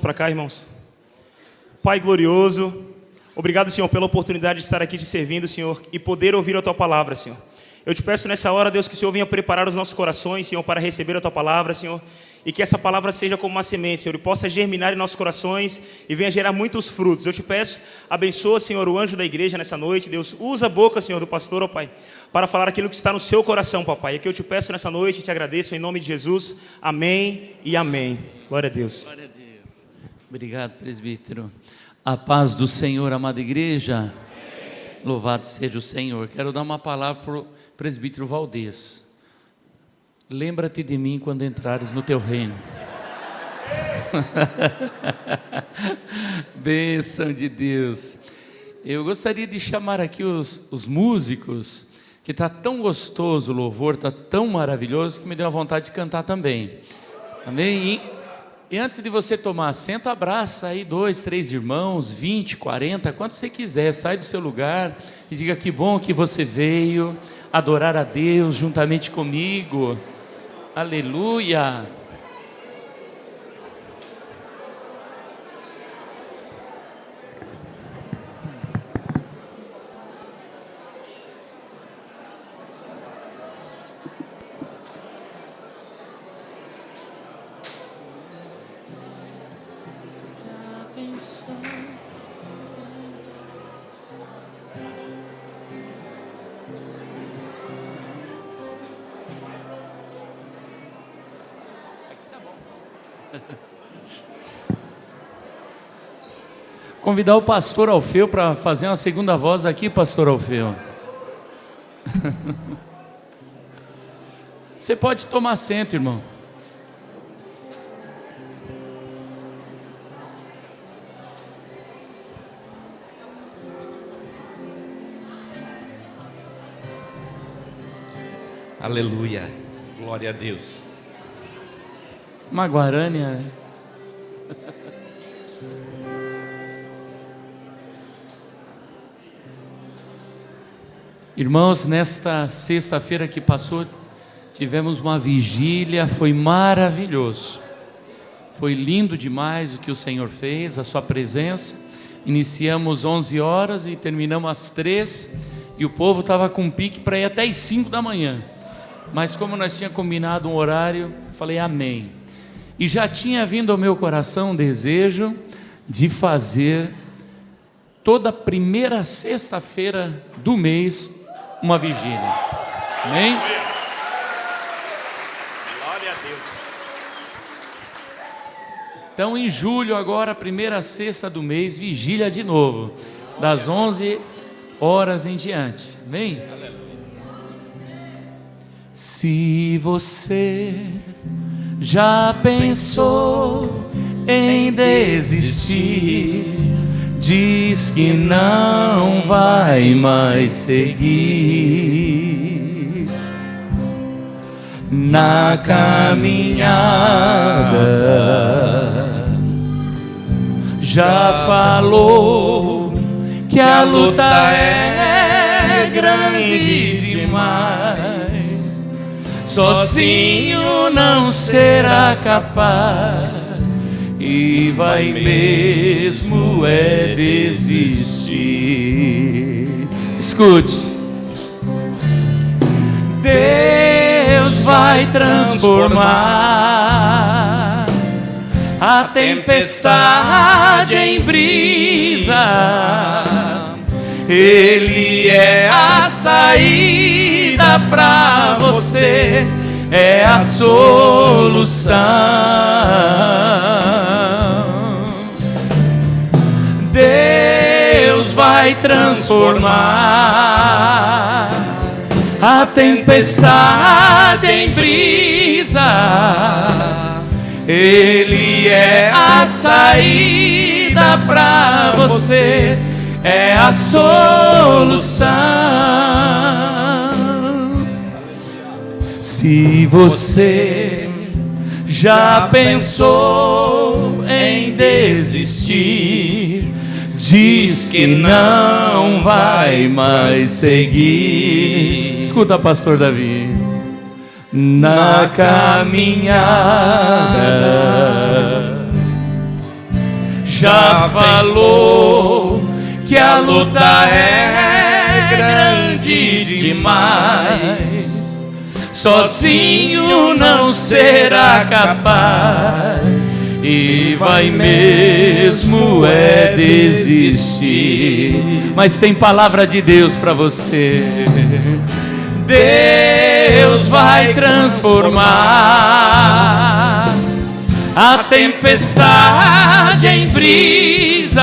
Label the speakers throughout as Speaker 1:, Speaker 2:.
Speaker 1: Para cá, irmãos. Pai glorioso, obrigado, Senhor, pela oportunidade de estar aqui te servindo, Senhor, e poder ouvir a Tua palavra, Senhor. Eu te peço nessa hora, Deus, que o Senhor venha preparar os nossos corações, Senhor, para receber a Tua palavra, Senhor, e que essa palavra seja como uma semente, Senhor, e possa germinar em nossos corações e venha gerar muitos frutos. Eu te peço, abençoa, Senhor, o anjo da igreja nessa noite, Deus, usa a boca, Senhor, do pastor, ó Pai, para falar aquilo que está no seu coração, papai. É que eu te peço nessa noite e te agradeço em nome de Jesus. Amém e amém. Glória a Deus.
Speaker 2: Glória a Deus. Obrigado, presbítero. A paz do Senhor, amada igreja. Amém. Louvado seja o Senhor. Quero dar uma palavra para o presbítero Valdez. Lembra-te de mim quando entrares no teu reino. Bênção de Deus. Eu gostaria de chamar aqui os músicos, que está tão gostoso o louvor, está tão maravilhoso, que me deu a vontade de cantar também. Amém? E antes de você tomar assento, abraça aí 2, 3 irmãos, 20, 40, quanto você quiser, sai do seu lugar e diga que bom que você veio adorar a Deus juntamente comigo. Aleluia! Convidar o pastor Alfeu para fazer uma segunda voz aqui, pastor Alfeu. Você pode tomar assento, irmão.
Speaker 3: Aleluia, glória a Deus.
Speaker 2: Uma guarânia, né? Irmãos, nesta sexta-feira que passou, tivemos uma vigília, foi maravilhoso. Foi lindo demais o que o Senhor fez, a sua presença. Iniciamos 11 horas e terminamos às 3, e o povo estava com pique para ir até às 5 da manhã. Mas como nós tínhamos combinado um horário, falei amém. E já tinha vindo ao meu coração um desejo de fazer toda a primeira sexta-feira do mês uma vigília. Amém?
Speaker 1: Glória a Deus.
Speaker 2: Então em julho agora, primeira sexta do mês, vigília de novo, das 11 horas em diante. Amém? Se você já pensou em desistir, diz que não vai mais seguir na caminhada. Já falou que a luta é grande demais, sozinho não será capaz, e vai mesmo desistir. Escute, Deus vai transformar a tempestade em brisa. Ele é a saída para você, é a solução. Deus vai transformar a tempestade em brisa. Ele é a saída para você, é a solução. Se você já pensou em desistir, diz que não vai mais seguir. Escuta, pastor Davi. Na caminhada já falou que a luta é grande demais, sozinho não será capaz, e vai mesmo desistir. Mas tem palavra de Deus para você. Deus vai transformar a tempestade em brisa.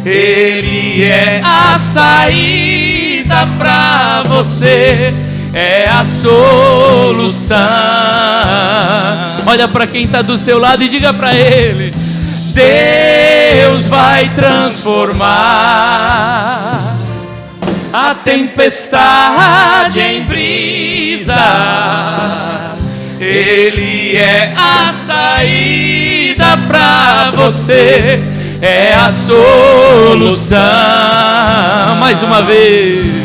Speaker 2: Ele é a saída para você, é a solução. Olha para quem está do seu lado e diga para ele: Deus vai transformar a tempestade em brisa. Ele é a saída para você, é a solução. Mais uma vez.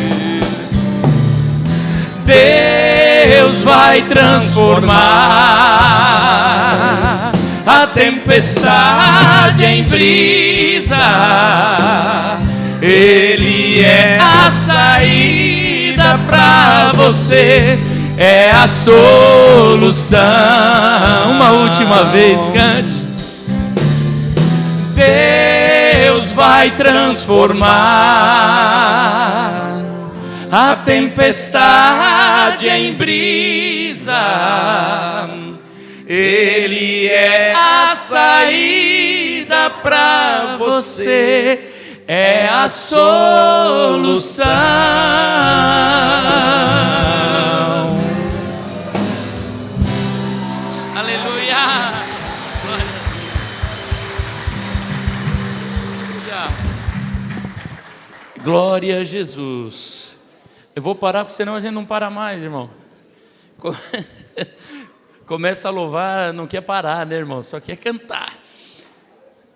Speaker 2: Deus vai transformar a tempestade em brisa. Ele é a saída para você, é a solução. Uma última vez, cante. Deus vai transformar a tempestade em brisa. Ele é a saída para você, é a solução. Aleluia. Glória a Jesus. Eu vou parar, porque senão a gente não para mais, irmão. Começa a louvar, não quer parar, né, irmão? Só quer cantar.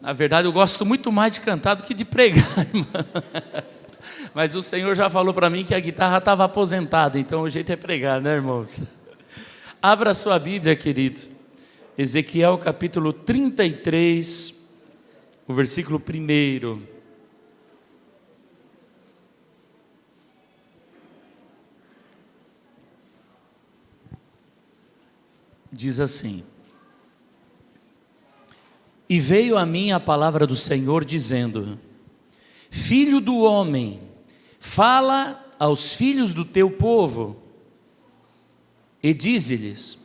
Speaker 2: Na verdade, eu gosto muito mais de cantar do que de pregar, irmão. Mas o Senhor já falou para mim que a guitarra estava aposentada, então o jeito é pregar, né, irmãos? Abra a sua Bíblia, querido. Ezequiel capítulo 33, o versículo 1. Diz assim: e veio a mim a palavra do Senhor dizendo: filho do homem, fala aos filhos do teu povo e dize-lhes: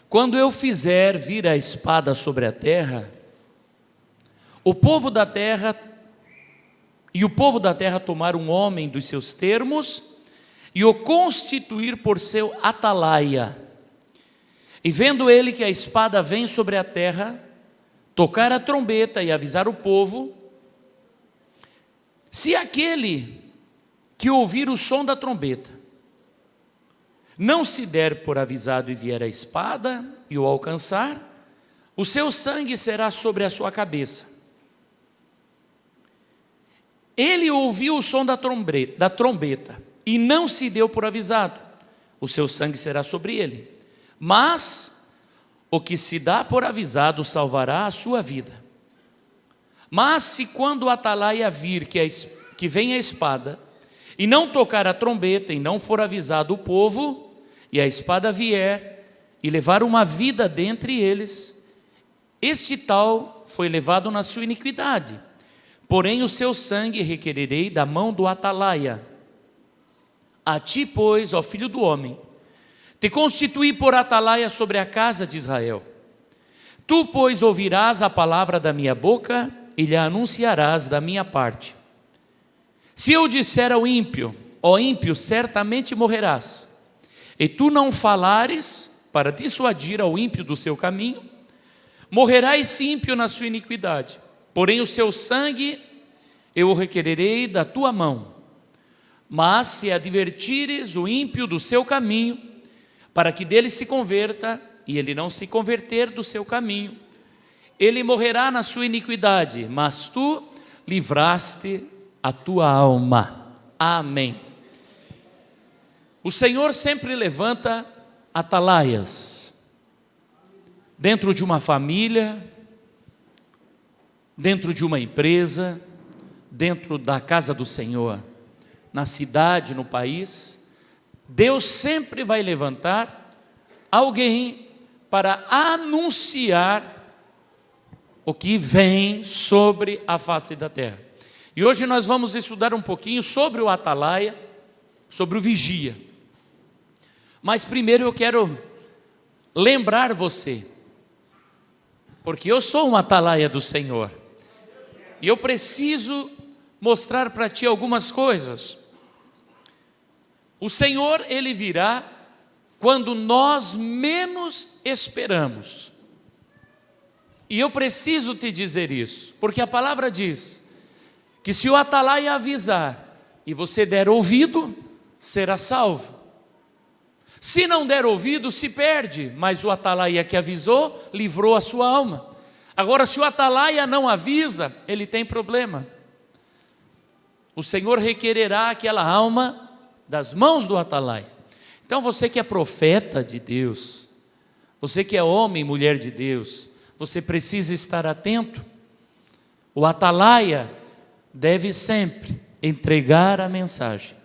Speaker 2: quando eu fizer vir a espada sobre a terra, o povo da terra tomar um homem dos seus termos e o constituir por seu atalaia, e vendo ele que a espada vem sobre a terra, tocar a trombeta e avisar o povo. Se aquele que ouvir o som da trombeta não se der por avisado e vier a espada e o alcançar, o seu sangue será sobre a sua cabeça. Ele ouviu o som da trombeta e não se deu por avisado, o seu sangue será sobre ele. Mas o que se dá por avisado salvará a sua vida. Mas se quando o atalaia vir que vem a espada, e não tocar a trombeta, e não for avisado o povo, e a espada vier, e levar uma vida dentre eles, este tal foi levado na sua iniquidade, porém o seu sangue requererei da mão do atalaia. A ti, pois, ó filho do homem, te constituí por atalaia sobre a casa de Israel. Tu, pois, ouvirás a palavra da minha boca e lhe anunciarás da minha parte. Se eu disser ao ímpio: ó ímpio, certamente morrerás, e tu não falares para dissuadir ao ímpio do seu caminho, morrerá esse ímpio na sua iniquidade, porém o seu sangue eu o requererei da tua mão. Mas se advertires o ímpio do seu caminho, para que dele se converta, e ele não se converter do seu caminho, ele morrerá na sua iniquidade, mas tu livraste a tua alma. Amém. O Senhor sempre levanta atalaias dentro de uma família, dentro de uma empresa, dentro da casa do Senhor, na cidade, no país, Deus sempre vai levantar alguém para anunciar o que vem sobre a face da terra. E hoje nós vamos estudar um pouquinho sobre o atalaia, sobre o vigia. Mas primeiro eu quero lembrar você, porque eu sou um atalaia do Senhor, e eu preciso mostrar para ti algumas coisas. O Senhor, Ele virá quando nós menos esperamos. E eu preciso te dizer isso, porque a palavra diz que se o atalaia avisar e você der ouvido, será salvo. Se não der ouvido, se perde, mas o atalaia que avisou, livrou a sua alma. Agora, se o atalaia não avisa, ele tem problema. O Senhor requererá aquela alma das mãos do atalaia. Então você que é profeta de Deus, você que é homem e mulher de Deus, você precisa estar atento. O atalaia deve sempre entregar a mensagem.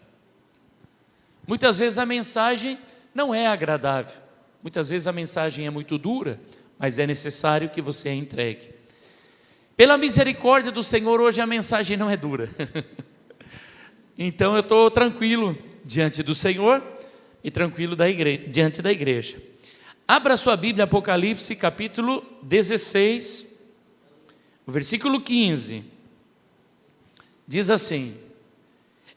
Speaker 2: Muitas vezes a mensagem não é agradável, muitas vezes a mensagem é muito dura, mas é necessário que você a entregue. Pela misericórdia do Senhor, hoje a mensagem não é dura. Então eu estou tranquilo diante do Senhor e tranquilo diante da igreja. Abra sua Bíblia, Apocalipse capítulo 16, o versículo 15. Diz assim: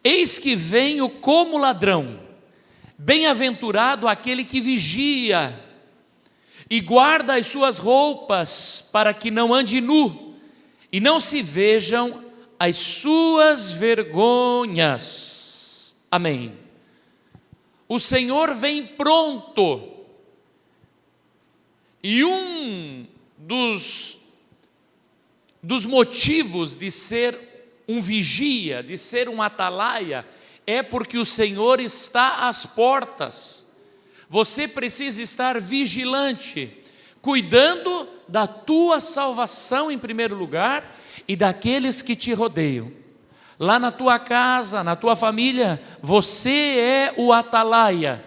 Speaker 2: eis que venho como ladrão, bem-aventurado aquele que vigia e guarda as suas roupas, para que não ande nu e não se vejam as suas vergonhas. Amém. O Senhor vem pronto, e um dos motivos de ser um vigia, de ser um atalaia, é porque o Senhor está às portas. Você precisa estar vigilante, cuidando da tua salvação em primeiro lugar e daqueles que te rodeiam. Lá na tua casa, na tua família, você é o atalaia.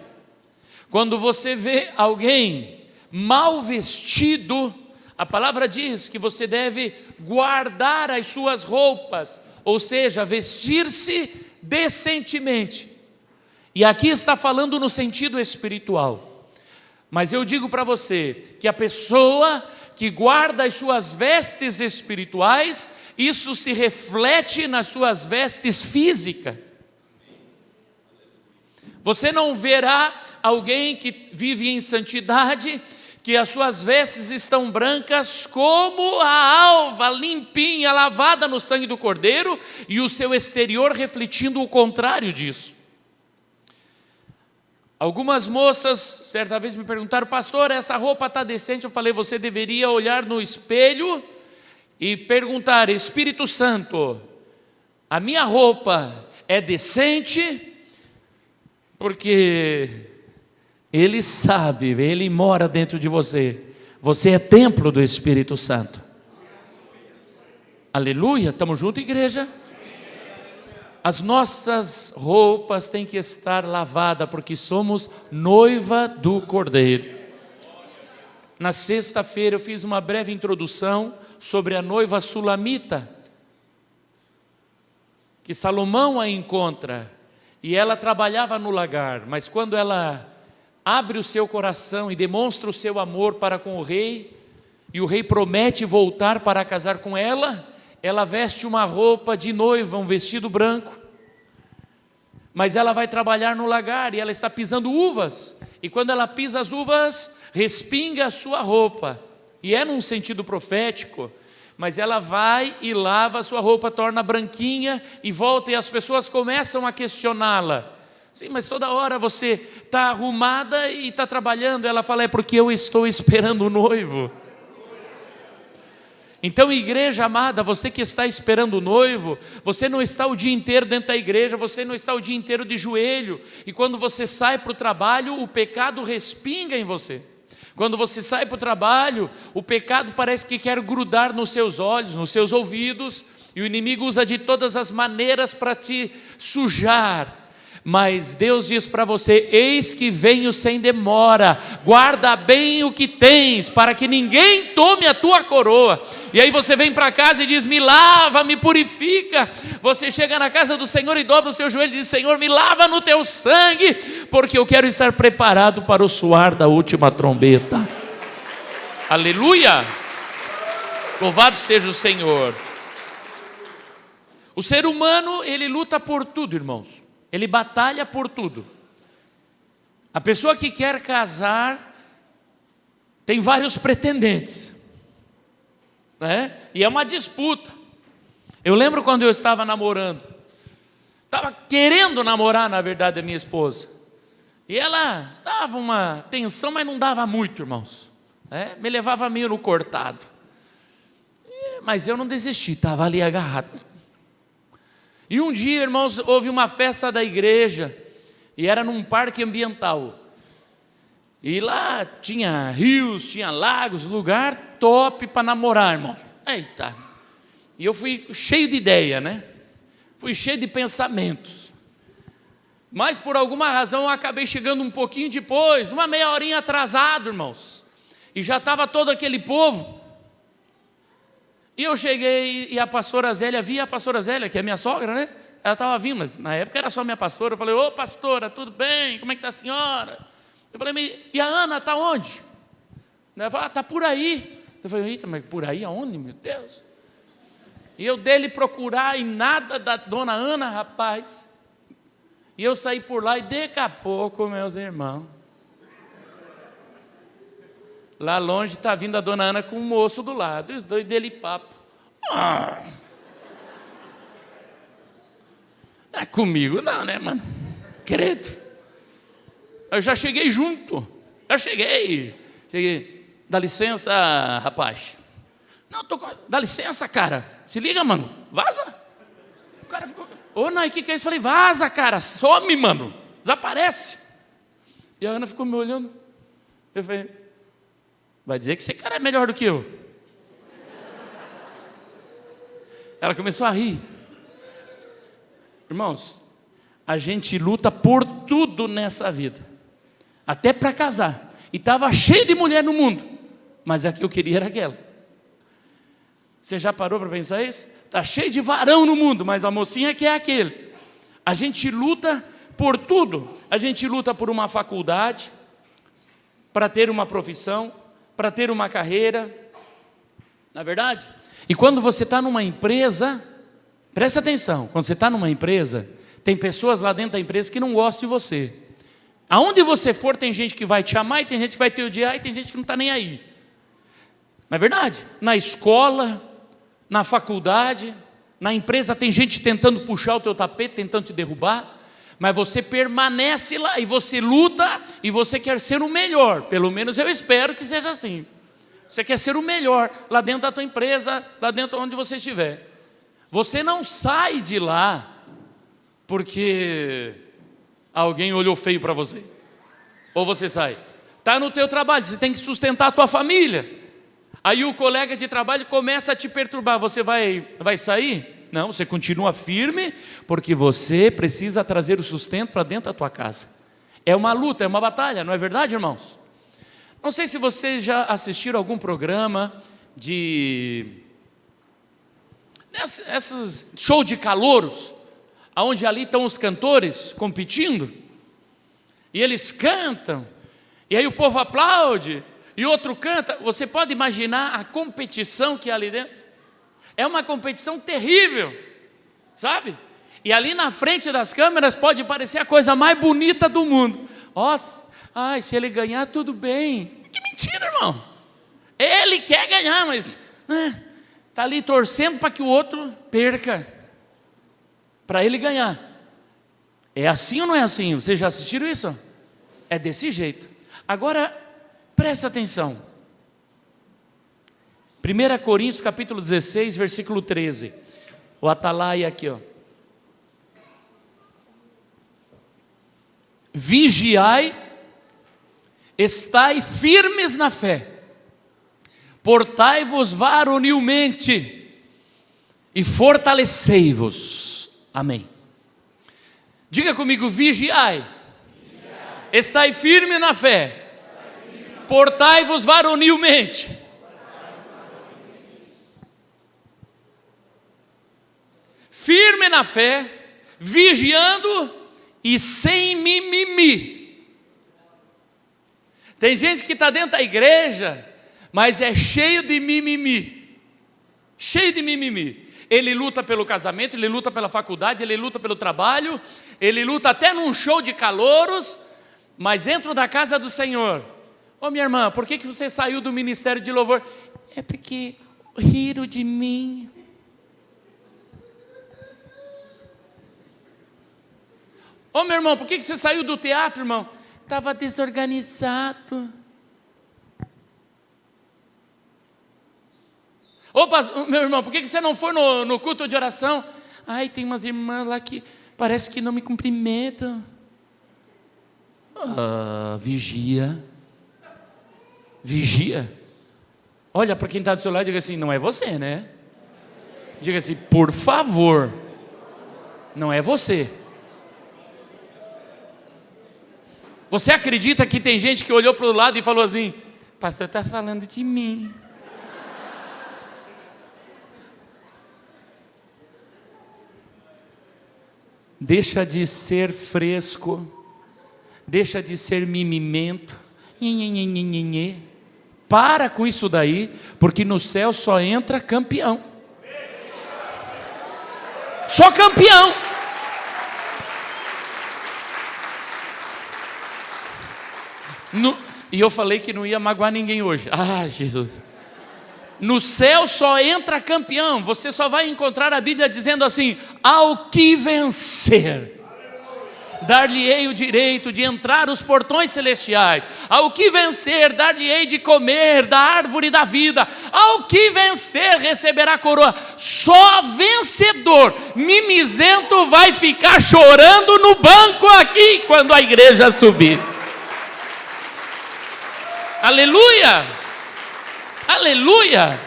Speaker 2: Quando você vê alguém mal vestido, a palavra diz que você deve guardar as suas roupas, ou seja, vestir-se decentemente. E aqui está falando no sentido espiritual. Mas eu digo para você que a pessoa que guarda as suas vestes espirituais, isso se reflete nas suas vestes físicas. Você não verá alguém que vive em santidade, que as suas vestes estão brancas como a alva, limpinha, lavada no sangue do Cordeiro, e o seu exterior refletindo o contrário disso. Algumas moças, certa vez me perguntaram: pastor, essa roupa está decente? Eu falei: você deveria olhar no espelho e perguntar: Espírito Santo, a minha roupa é decente? Porque Ele sabe, Ele mora dentro de você. Você é templo do Espírito Santo. Aleluia, estamos juntos, igreja? As nossas roupas têm que estar lavadas, porque somos noiva do Cordeiro. Na sexta-feira eu fiz uma breve introdução sobre a noiva sulamita, que Salomão a encontra, e ela trabalhava no lagar, mas quando ela abre o seu coração e demonstra o seu amor para com o rei, e o rei promete voltar para casar com ela, ela veste uma roupa de noiva, um vestido branco, mas ela vai trabalhar no lagar e ela está pisando uvas, e quando ela pisa as uvas, respinga a sua roupa, e é num sentido profético, mas ela vai e lava a sua roupa, torna branquinha e volta, e as pessoas começam a questioná-la. Sim, mas toda hora você está arrumada e está trabalhando. Ela fala: é porque eu estou esperando o noivo. Então, igreja amada, você que está esperando o noivo, você não está o dia inteiro dentro da igreja, você não está o dia inteiro de joelho, e quando você sai para o trabalho, o pecado respinga em você. Quando você sai para o trabalho, o pecado parece que quer grudar nos seus olhos, nos seus ouvidos, e o inimigo usa de todas as maneiras para te sujar. Mas Deus diz para você: eis que venho sem demora, guarda bem o que tens, para que ninguém tome a tua coroa. E aí você vem para casa e diz: me lava, me purifica. Você chega na casa do Senhor e dobra o seu joelho e diz: Senhor, me lava no teu sangue, porque eu quero estar preparado para o soar da última trombeta. Aleluia! Louvado seja o Senhor. O ser humano, ele luta por tudo, irmãos. Ele batalha por tudo. A pessoa que quer casar tem vários pretendentes, né? E é uma disputa. Eu lembro quando eu estava namorando, estava querendo namorar, na verdade, a minha esposa, e ela dava uma tensão, mas não dava muito, irmãos, né? Me levava meio no cortado, mas eu não desisti, estava ali agarrado. E um dia, irmãos, houve uma festa da igreja, e era num parque ambiental, e lá tinha rios, tinha lagos, lugar top para namorar, irmãos. Eita! E eu fui cheio de ideia, né? Fui cheio de pensamentos, mas por alguma razão eu acabei chegando um pouquinho depois, uma meia horinha atrasado, irmãos, e já estava todo aquele povo. E eu cheguei e a pastora Zélia, vi a pastora Zélia, que é minha sogra, né? Ela estava vindo, mas na época era só minha pastora. Eu falei: ô pastora, tudo bem? Como é que está a senhora? Eu falei: e a Ana está onde? Ela falou: está por aí. Eu falei: eita, mas por aí aonde, meu Deus? E eu dei-lhe procurar e nada da dona Ana, rapaz. E eu saí por lá e daqui a pouco, meus irmãos, lá longe está vindo a dona Ana com o moço do lado, e os dois dele papo. Não é comigo não, né, mano? Credo. Eu já cheguei junto. Cheguei. Dá licença, rapaz. Não, dá licença, cara. Se liga, mano. Vaza. O cara ficou: ô, não, o que é isso? Eu falei: vaza, cara. Some, mano. Desaparece. E a Ana ficou me olhando. Eu falei: vai dizer que esse cara é melhor do que eu? Ela começou a rir. Irmãos, a gente luta por tudo nessa vida, até para casar. E estava cheio de mulher no mundo, mas a que eu queria era aquela. Você já parou para pensar isso? Está cheio de varão no mundo, mas a mocinha que é aquele. A gente luta por tudo. A gente luta por uma faculdade, para ter uma profissão, para ter uma carreira, não é verdade? E quando você está numa empresa, presta atenção, quando você está numa empresa, tem pessoas lá dentro da empresa que não gostam de você. Aonde você for, tem gente que vai te amar, e tem gente que vai te odiar, e tem gente que não está nem aí. Não é verdade? Na escola, na faculdade, na empresa, tem gente tentando puxar o teu tapete, tentando te derrubar, mas você permanece lá, e você luta, e você quer ser o melhor. Pelo menos eu espero que seja assim. Você quer ser o melhor lá dentro da tua empresa, lá dentro onde você estiver. Você não sai de lá porque alguém olhou feio para você. Ou você sai. Está no teu trabalho, você tem que sustentar a tua família. Aí o colega de trabalho começa a te perturbar. Você vai sair? Não, você continua firme, porque você precisa trazer o sustento para dentro da tua casa. É uma luta, é uma batalha, não é verdade, irmãos? Não sei se vocês já assistiram algum programa de esses show de calouros, onde ali estão os cantores competindo, e eles cantam, e aí o povo aplaude, e outro canta. Você pode imaginar a competição que é ali dentro? É uma competição terrível, sabe? E ali na frente das câmeras pode parecer a coisa mais bonita do mundo. Nossa, se ele ganhar, tudo bem. Que mentira, irmão. Ele quer ganhar, mas está ali torcendo para que o outro perca, para ele ganhar. É assim ou não é assim? Vocês já assistiram isso? É desse jeito. Agora, presta atenção. 1 Coríntios capítulo 16, versículo 13. O atalaia aqui, ó. Vigiai estai firmes na fé, portai-vos varonilmente e fortalecei-vos. Amém. Diga comigo: vigiai, estai firme na fé, portai-vos varonilmente. Firme na fé, vigiando e sem mimimi. Tem gente que está dentro da igreja, mas é cheio de mimimi. Cheio de mimimi. Ele luta pelo casamento, ele luta pela faculdade, ele luta pelo trabalho, ele luta até num show de calouros, mas dentro da casa do Senhor. Ô minha irmã, por que você saiu do ministério de louvor? É porque riram de mim. Ô meu irmão, por que você saiu do teatro, irmão? Estava desorganizado. Opa, meu irmão, por que você não foi no culto de oração? Ai, tem umas irmãs lá que parece que não me cumprimentam. Vigia. Vigia. Olha para quem está do seu lado e diga assim: não é você, né? Diga assim: por favor, não é você. Você acredita que tem gente que olhou para o lado e falou assim: pastor está falando de mim? Deixa de ser fresco, deixa de ser mimimento, para com isso daí, porque no céu só entra campeão. Só campeão. E eu falei que não ia magoar ninguém hoje. Ah, Jesus. No céu só entra campeão. Você só vai encontrar a Bíblia dizendo assim: ao que vencer, dar-lhe-ei o direito de entrar os portões celestiais. Ao que vencer, dar-lhe-ei de comer da árvore da vida. Ao que vencer, receberá a coroa. Só vencedor, mimizento, vai ficar chorando no banco aqui quando a igreja subir. Aleluia! Aleluia!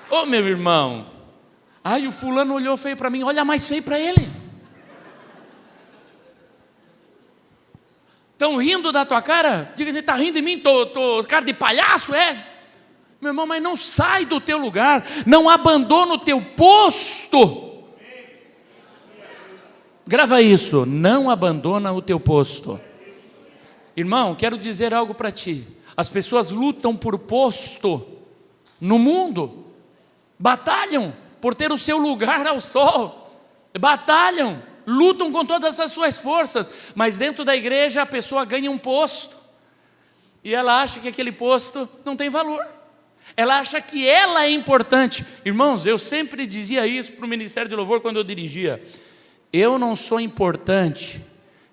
Speaker 2: Ô meu irmão, ai, o fulano olhou feio para mim, olha mais feio para ele. Estão rindo da tua cara? Diga assim: está rindo de mim? Tô cara de palhaço, é? Meu irmão, mas não sai do teu lugar, não abandona o teu posto. Grava isso: não abandona o teu posto. Irmão, quero dizer algo para ti. As pessoas lutam por posto no mundo, batalham por ter o seu lugar ao sol, batalham, lutam com todas as suas forças, mas dentro da igreja a pessoa ganha um posto, e ela acha que aquele posto não tem valor, ela acha que ela é importante. Irmãos, eu sempre dizia isso para o Ministério de Louvor quando eu dirigia: eu não sou importante,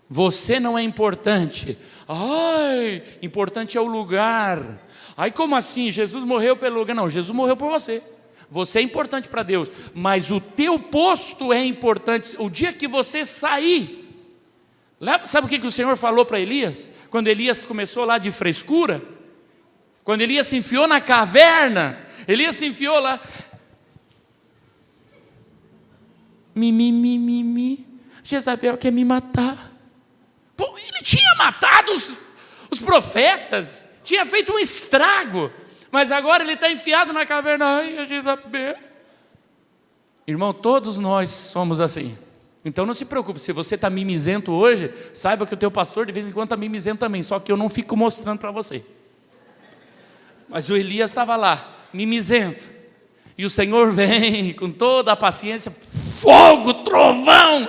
Speaker 2: você não é importante. Ai, importante é o lugar. Ai, como assim? Jesus morreu pelo lugar? Não, Jesus morreu por você. Você é importante para Deus, mas o teu posto é importante. O dia que você sair, sabe o que o Senhor falou para Elias? Quando Elias começou lá de frescura, quando Elias se enfiou na caverna, Elias se enfiou lá, Jezabel quer me matar. Pô, ele tinha matado os profetas, tinha feito um estrago, mas agora ele está enfiado na caverna. Ai, Jezabel. Irmão, todos nós somos assim. Então não se preocupe, se você está mimizento hoje, saiba que o teu pastor de vez em quando está mimizento também, só que eu não fico mostrando para você. Mas o Elias estava lá, mimizento, e o Senhor vem com toda a paciência, fogo, trovão,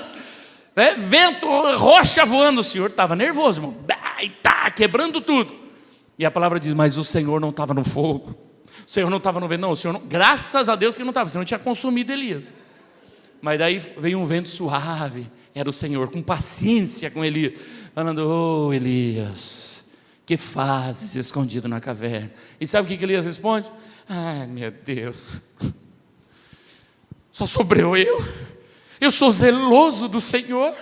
Speaker 2: vento, rocha voando. O Senhor estava nervoso, irmão, e tá quebrando tudo. E a palavra diz: mas o Senhor não estava no fogo, o Senhor não estava no vento, não, o Senhor não, graças a Deus que não estava, senão não tinha consumido Elias. Mas daí veio um vento suave, era o Senhor, com paciência com Elias, falando: ô Elias, que fazes escondido na caverna? E sabe o que Elias responde? Ai, meu Deus, só sobrou eu sou zeloso do Senhor,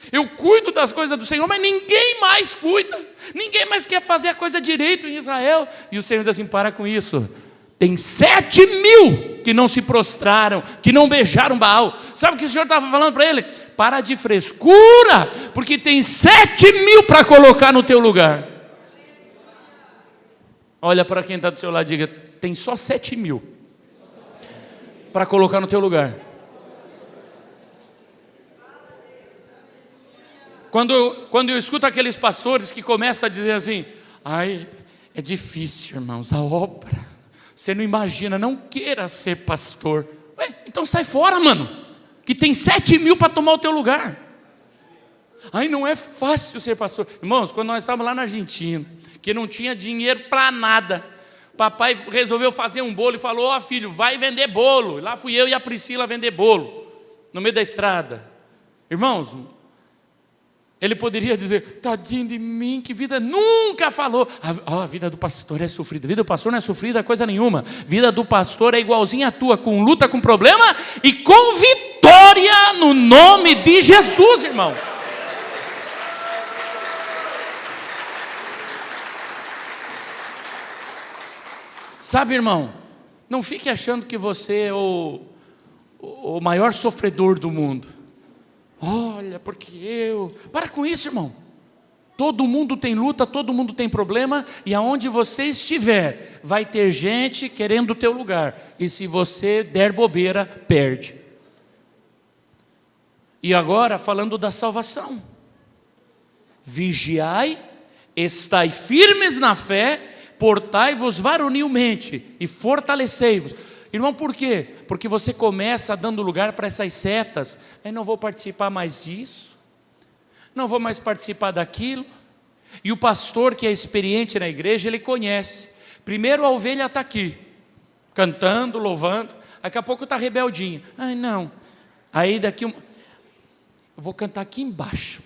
Speaker 2: Eu cuido das coisas do Senhor, mas ninguém mais cuida. Ninguém mais quer fazer a coisa direito em Israel. E o Senhor diz assim: para com isso. Tem 7.000 que não se prostraram, que não beijaram Baal. Sabe o que o Senhor estava falando para ele? Para de frescura, porque tem 7.000 para colocar no teu lugar. Olha para quem está do seu lado e diga: tem só 7.000 para colocar no teu lugar. Quando eu escuto aqueles pastores que começam a dizer assim: ai, é difícil, irmãos, a obra, você não imagina, não queira ser pastor. Ué, então sai fora, mano, que tem 7.000 para tomar o teu lugar. Ai, não é fácil ser pastor. Irmãos, quando nós estávamos lá na Argentina, que não tinha dinheiro para nada, papai resolveu fazer um bolo e falou: ó filho, vai vender bolo. E lá fui eu e a Priscila vender bolo, no meio da estrada. Irmãos, ele poderia dizer: tadinho de mim, que vida, nunca falou. A vida do pastor é sofrida. A vida do pastor não é sofrida coisa nenhuma. A vida do pastor é igualzinha à tua, com luta, com problema e com vitória no nome de Jesus, irmão. Sabe, irmão, não fique achando que você é o maior sofredor do mundo. Olha, porque eu... Para com isso, irmão. Todo mundo tem luta, todo mundo tem problema, e aonde você estiver, vai ter gente querendo o teu lugar. E se você der bobeira, perde. E agora, falando da salvação. Vigiai, estai firmes na fé, portai-vos varonilmente e fortalecei-vos. Irmão, por quê? Porque você começa dando lugar para essas setas. Eu não vou participar mais disso, não vou mais participar daquilo. E o pastor que é experiente na igreja, ele conhece. Primeiro a ovelha está aqui, cantando, louvando. Daqui a pouco está rebeldinho. Ai, não. Aí daqui eu vou cantar aqui embaixo,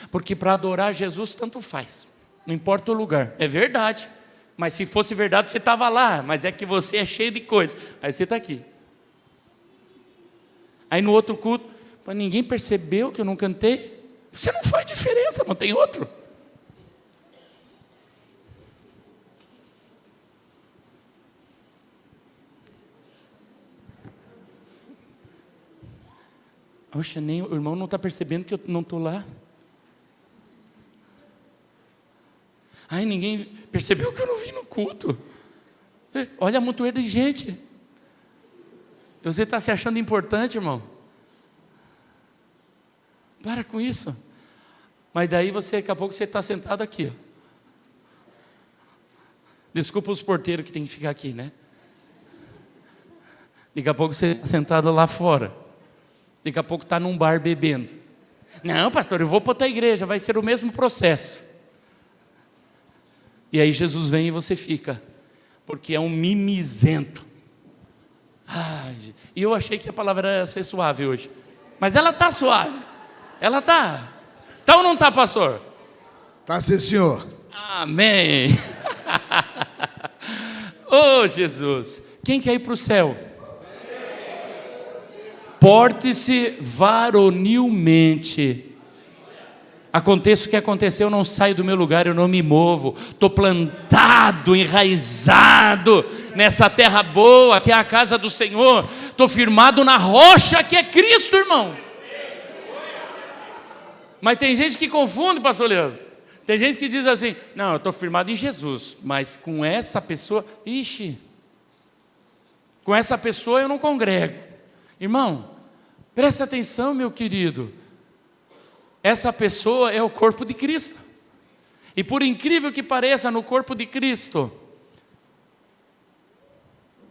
Speaker 2: porque para adorar Jesus tanto faz, não importa o lugar. É verdade. Mas se fosse verdade, você estava lá. Mas é que você é cheio de coisas. Aí você está aqui. Aí no outro culto, ninguém percebeu que eu não cantei. Você não faz diferença, não tem outro. Oxe, nem o irmão não está percebendo que eu não estou lá. Ai, ninguém percebeu que eu não vim no culto. Olha a montoeira de gente. Você está se achando importante, irmão? Para com isso. Mas daí daqui a pouco você está sentado aqui. Desculpa os porteiros que tem que ficar aqui, né? Daqui a pouco você está sentado lá fora. Daqui a pouco está num bar bebendo. Não, pastor, eu vou para outra igreja, vai ser o mesmo processo. E aí Jesus vem e você fica, porque é um mimizento. Ai, e eu achei que a palavra ia ser suave hoje, mas ela está suave. Ela está. Tá ou não está, pastor?
Speaker 4: Tá, sim, senhor.
Speaker 2: Amém. Oh, Jesus. Quem quer ir para o céu? Porte-se varonilmente. Aconteça o que acontecer, eu não saio do meu lugar, eu não me movo. Estou plantado, enraizado nessa terra boa, que é a casa do Senhor. Estou firmado na rocha que é Cristo, irmão. Mas tem gente que confunde, pastor Leandro. Tem gente que diz assim: não, eu estou firmado em Jesus, mas com essa pessoa, ixi, com essa pessoa eu não congrego. Irmão, presta atenção, meu querido. Essa pessoa é o corpo de Cristo. E por incrível que pareça, no corpo de Cristo,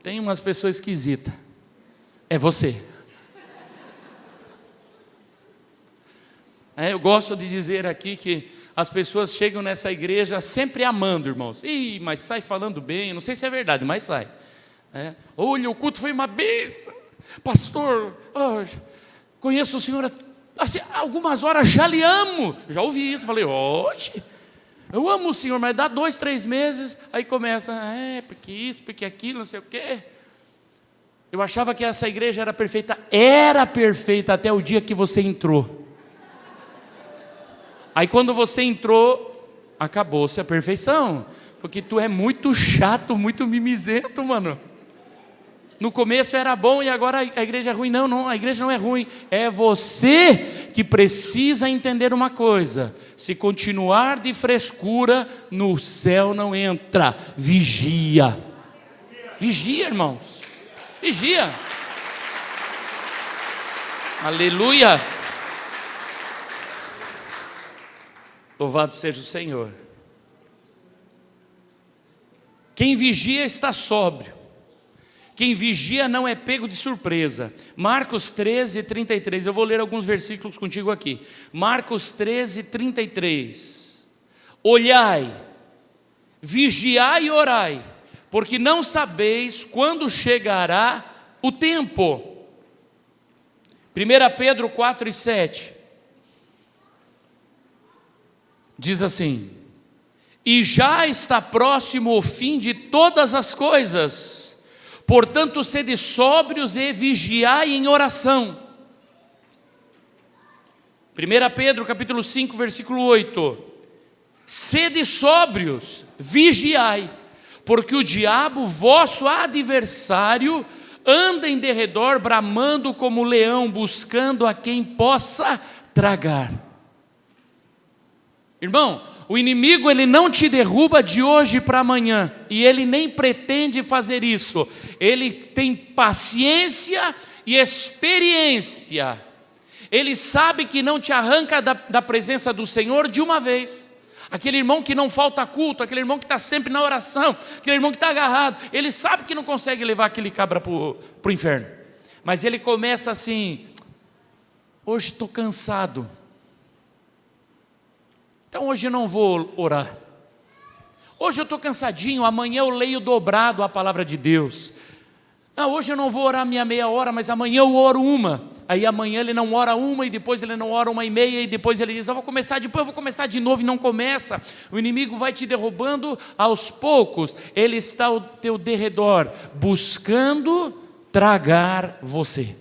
Speaker 2: tem umas pessoas esquisitas. É você. Eu gosto de dizer aqui que as pessoas chegam nessa igreja sempre amando, irmãos. Ih, mas sai falando bem, não sei se é verdade, mas sai. Olha, o culto foi uma bênção. Pastor, conheço o senhor assim, algumas horas, já lhe amo. Já ouvi isso, falei: oxe, eu amo o senhor, mas dá 2, 3 meses, aí começa, porque isso, porque aquilo, não sei o quê. Eu achava que essa igreja era perfeita até o dia que você entrou. Aí quando você entrou, acabou-se a perfeição, porque tu é muito chato, muito mimizento, mano. No começo era bom e agora a igreja é ruim. Não, a igreja não é ruim. É você que precisa entender uma coisa: se continuar de frescura, no céu não entra. Vigia. Vigia, irmãos. Vigia. Aleluia. Louvado seja o Senhor. Quem vigia está sóbrio. Quem vigia não é pego de surpresa. Marcos 13, 33. Eu vou ler alguns versículos contigo aqui. Marcos 13, 33. Olhai, vigiai e orai, porque não sabeis quando chegará o tempo. 1 Pedro 4 e 7. Diz assim: e já está próximo o fim de todas as coisas. Portanto, sede sóbrios e vigiai em oração. 1 Pedro capítulo 5, versículo 8. Sede sóbrios, vigiai, porque o diabo, vosso adversário, anda em derredor, bramando como leão, buscando a quem possa tragar. Irmão, o inimigo ele não te derruba de hoje para amanhã, e ele nem pretende fazer isso. Ele tem paciência e experiência. Ele sabe que não te arranca da presença do Senhor de uma vez. Aquele irmão que não falta culto, aquele irmão que está sempre na oração, aquele irmão que está agarrado, ele sabe que não consegue levar aquele cabra para o inferno. Mas ele começa assim: hoje estou cansado, então hoje eu não vou orar. Hoje eu estou cansadinho, amanhã eu leio dobrado a palavra de Deus. Não, hoje eu não vou orar minha meia hora, mas amanhã eu oro uma. Aí amanhã ele não ora uma, e depois ele não ora 1h30, e depois ele diz: eu vou começar, depois eu vou começar de novo, e não começa. O inimigo vai te derrubando aos poucos. Ele está ao teu derredor, buscando tragar você.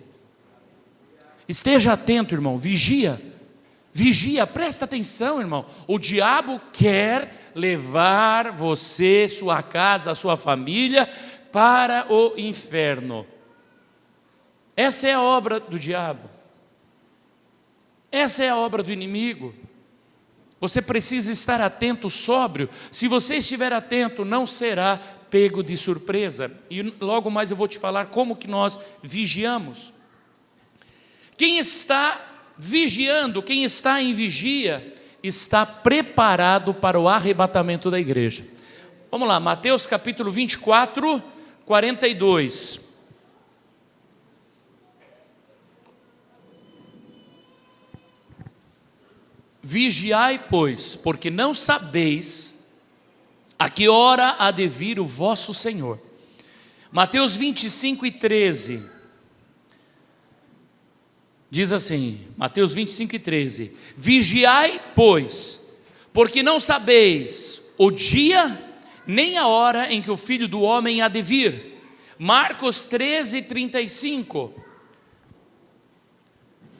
Speaker 2: Esteja atento, irmão, vigia. Vigia, presta atenção, irmão. O diabo quer levar você, sua casa, sua família para o inferno. Essa é a obra do diabo. Essa é a obra do inimigo. Você precisa estar atento, sóbrio. Se você estiver atento, não será pego de surpresa. E logo mais eu vou te falar como que nós vigiamos. Quem está vigiando, quem está em vigia, está preparado para o arrebatamento da igreja. Vamos lá, Mateus capítulo 24, 42. Vigiai, pois, porque não sabeis a que hora há de vir o vosso Senhor. Mateus 25 e 13. Diz assim, Mateus 25 e 13. Vigiai, pois, porque não sabeis o dia nem a hora em que o Filho do Homem há de vir. Marcos 13, 35.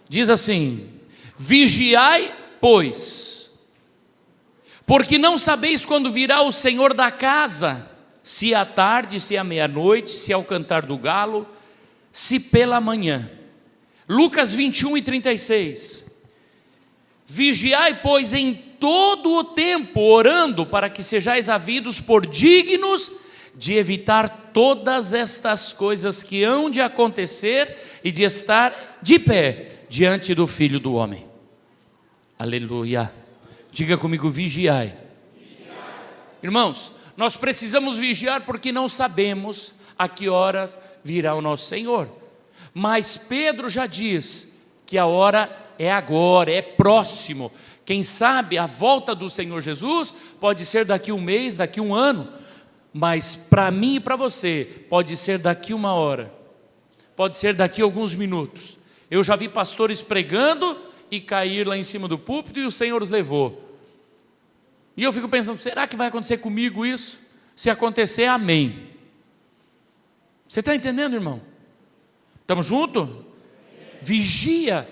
Speaker 2: Diz assim: vigiai, pois, porque não sabeis quando virá o Senhor da casa, se à tarde, se à meia-noite, se ao cantar do galo, se pela manhã. Lucas 21 e 36. Vigiai, pois, em todo o tempo, orando, para que sejais havidos por dignos de evitar todas estas coisas que hão de acontecer e de estar de pé diante do Filho do Homem. Aleluia. Diga comigo: vigiai. Irmãos, nós precisamos vigiar porque não sabemos a que hora virá o nosso Senhor. Mas Pedro já diz que a hora é agora, é próximo. Quem sabe a volta do Senhor Jesus pode ser daqui 1 mês, daqui 1 ano. Mas para mim e para você, pode ser daqui 1 hora. Pode ser daqui alguns minutos. Eu já vi pastores pregando e cair lá em cima do púlpito e o Senhor os levou. E eu fico pensando: será que vai acontecer comigo isso? Se acontecer, amém. Você está entendendo, irmão? Estamos juntos? Vigia.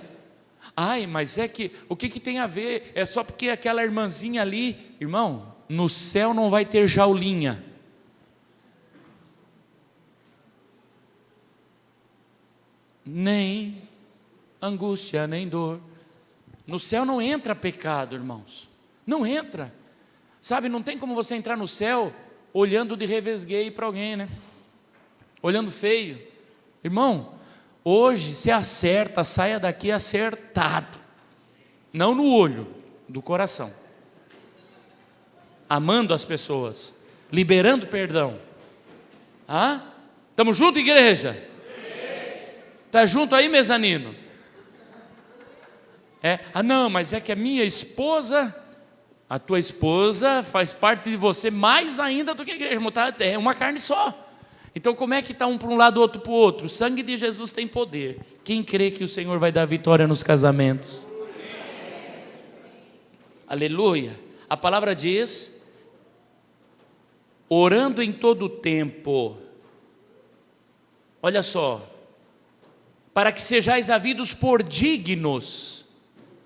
Speaker 2: Ai, mas é que, o que tem a ver? É só porque aquela irmãzinha ali, irmão, no céu não vai ter jaulinha. Nem angústia, nem dor. No céu não entra pecado, irmãos. Não entra. Sabe, não tem como você entrar no céu olhando de revesgueio para alguém, né? Olhando feio. Irmão, hoje se acerta, saia daqui acertado. Não no olho, do coração. Amando as pessoas, liberando perdão. Ah? Estamos juntos, igreja? Está junto aí, mezanino? Não, mas é que a minha esposa, a tua esposa faz parte de você mais ainda do que a igreja, é uma carne só. Então como é que está um para um lado, outro para o outro? O sangue de Jesus tem poder. Quem crê que o Senhor vai dar vitória nos casamentos? Aleluia. A palavra diz, orando em todo o tempo. Olha só, para que sejais havidos por dignos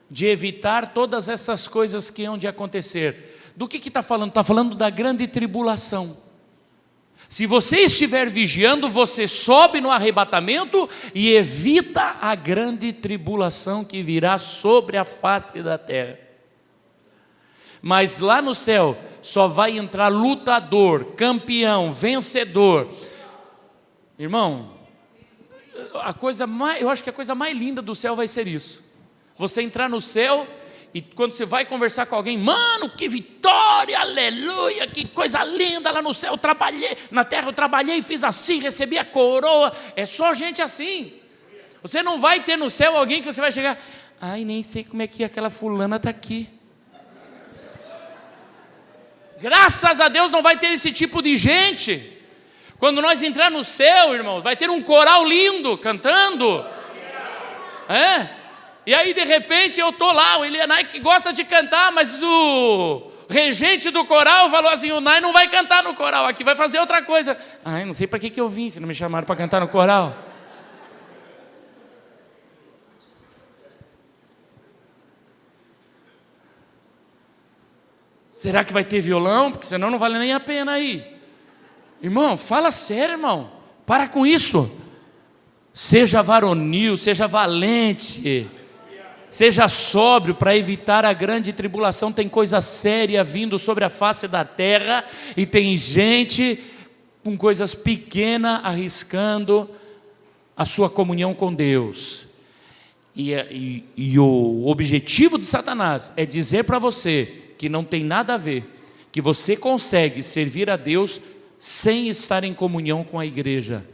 Speaker 2: de evitar todas essas coisas que hão de acontecer. Do que está falando? Está falando da grande tribulação. Se você estiver vigiando, você sobe no arrebatamento e evita a grande tribulação que virá sobre a face da terra. Mas lá no céu só vai entrar lutador, campeão, vencedor. Irmão, eu acho que a coisa mais linda do céu vai ser isso. Você entrar no céu e quando você vai conversar com alguém, mano, que vitória, aleluia, que coisa linda lá no céu, eu trabalhei, na terra eu trabalhei, fiz assim, recebi a coroa. É só gente assim. Você não vai ter no céu alguém que você vai chegar, ai, nem sei como é que aquela fulana está aqui. Graças a Deus não vai ter esse tipo de gente. Quando nós entrar no céu, irmão, vai ter um coral lindo cantando. E aí de repente eu estou lá, o Elianai que gosta de cantar, mas o regente do coral falou assim, o Nai não vai cantar no coral aqui, vai fazer outra coisa. Ai, não sei para que eu vim, se não me chamaram para cantar no coral. Será que vai ter violão? Porque senão não vale nem a pena aí. Irmão, fala sério, irmão. Para com isso. Seja varonil, seja valente. Seja sóbrio para evitar a grande tribulação. Tem coisa séria vindo sobre a face da terra. E tem gente com coisas pequenas arriscando a sua comunhão com Deus. E o objetivo de Satanás é dizer para você que não tem nada a ver, que você consegue servir a Deus sem estar em comunhão com a igreja.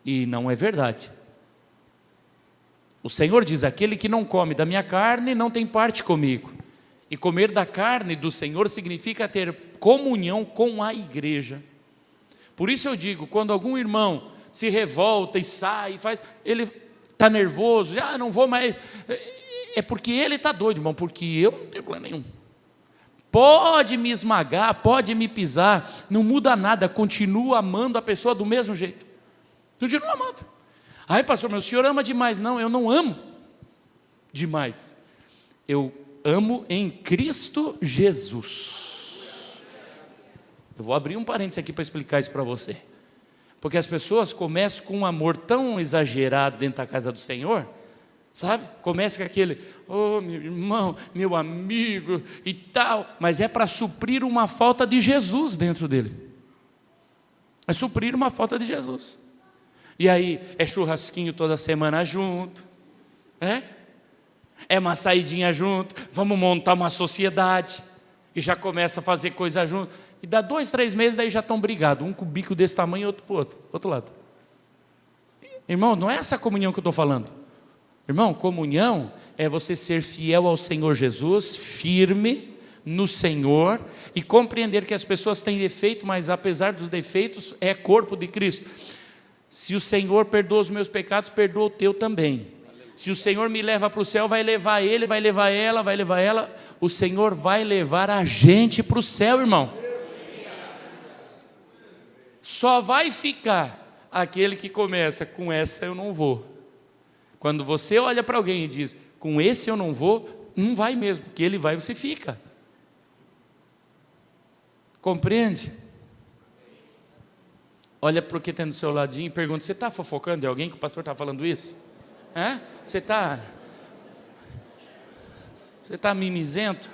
Speaker 2: E não é verdade. O Senhor diz, aquele que não come da minha carne não tem parte comigo. E comer da carne do Senhor significa ter comunhão com a igreja. Por isso eu digo, quando algum irmão se revolta e sai, ele está nervoso, não vou mais, é porque ele está doido, irmão, porque eu não tenho problema nenhum. Pode me esmagar, pode me pisar, não muda nada, continuo amando a pessoa do mesmo jeito. Continuo amando. Ai, pastor, mas o senhor ama demais. Não, eu não amo demais. Eu amo em Cristo Jesus. Eu vou abrir um parênteses aqui para explicar isso para você. Porque as pessoas começam com um amor tão exagerado dentro da casa do Senhor, sabe? Começa com aquele, oh meu irmão, meu amigo e tal, mas é para suprir uma falta de Jesus dentro dele. É suprir uma falta de Jesus. E aí é churrasquinho toda semana junto, é uma saidinha junto, vamos montar uma sociedade, e já começa a fazer coisa junto, e dá 2, 3 meses, daí já estão brigados, um com o bico desse tamanho e outro para o outro lado. Irmão, não é essa comunhão que eu estou falando. Irmão, comunhão é você ser fiel ao Senhor Jesus, firme no Senhor, e compreender que as pessoas têm defeito, mas apesar dos defeitos, é corpo de Cristo. Se o Senhor perdoa os meus pecados, perdoa o teu também. Se o Senhor me leva para o céu, vai levar ele, vai levar ela, o Senhor vai levar a gente para o céu, irmão. Só vai ficar aquele que começa com essa eu não vou. Quando você olha para alguém e diz, com esse eu não vou, não vai mesmo, porque ele vai, você fica. Compreende? Olha para o que tem do seu ladinho e pergunta: você está fofocando de alguém que o pastor está falando isso? Você está mimizento?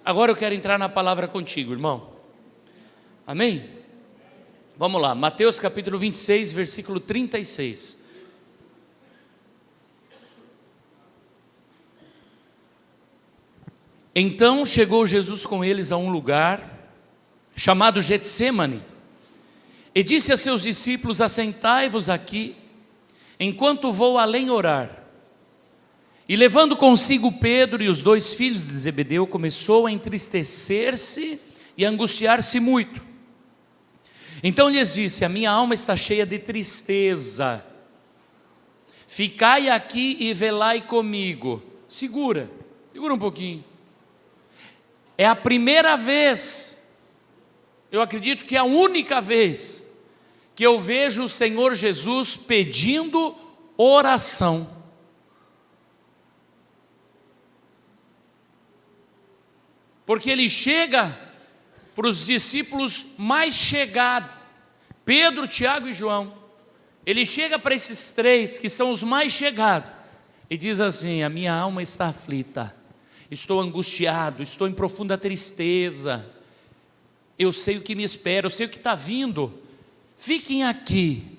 Speaker 2: Agora eu quero entrar na palavra contigo, irmão. Amém? Vamos lá, Mateus capítulo 26, versículo 36. Então chegou Jesus com eles a um lugar chamado Getsêmani, e disse a seus discípulos: assentai-vos aqui, enquanto vou além orar. E levando consigo Pedro e os 2 filhos de Zebedeu, começou a entristecer-se e a angustiar-se muito. Então lhes disse: a minha alma está cheia de tristeza, ficai aqui e velai comigo. Segura um pouquinho. É a primeira vez, eu acredito que é a única vez, que eu vejo o Senhor Jesus pedindo oração. Porque ele chega para os discípulos mais chegados, Pedro, Tiago e João. Ele chega para esses 3 que são os mais chegados e diz assim: a minha alma está aflita, estou angustiado, estou em profunda tristeza, eu sei o que me espera, eu sei o que está vindo. Fiquem aqui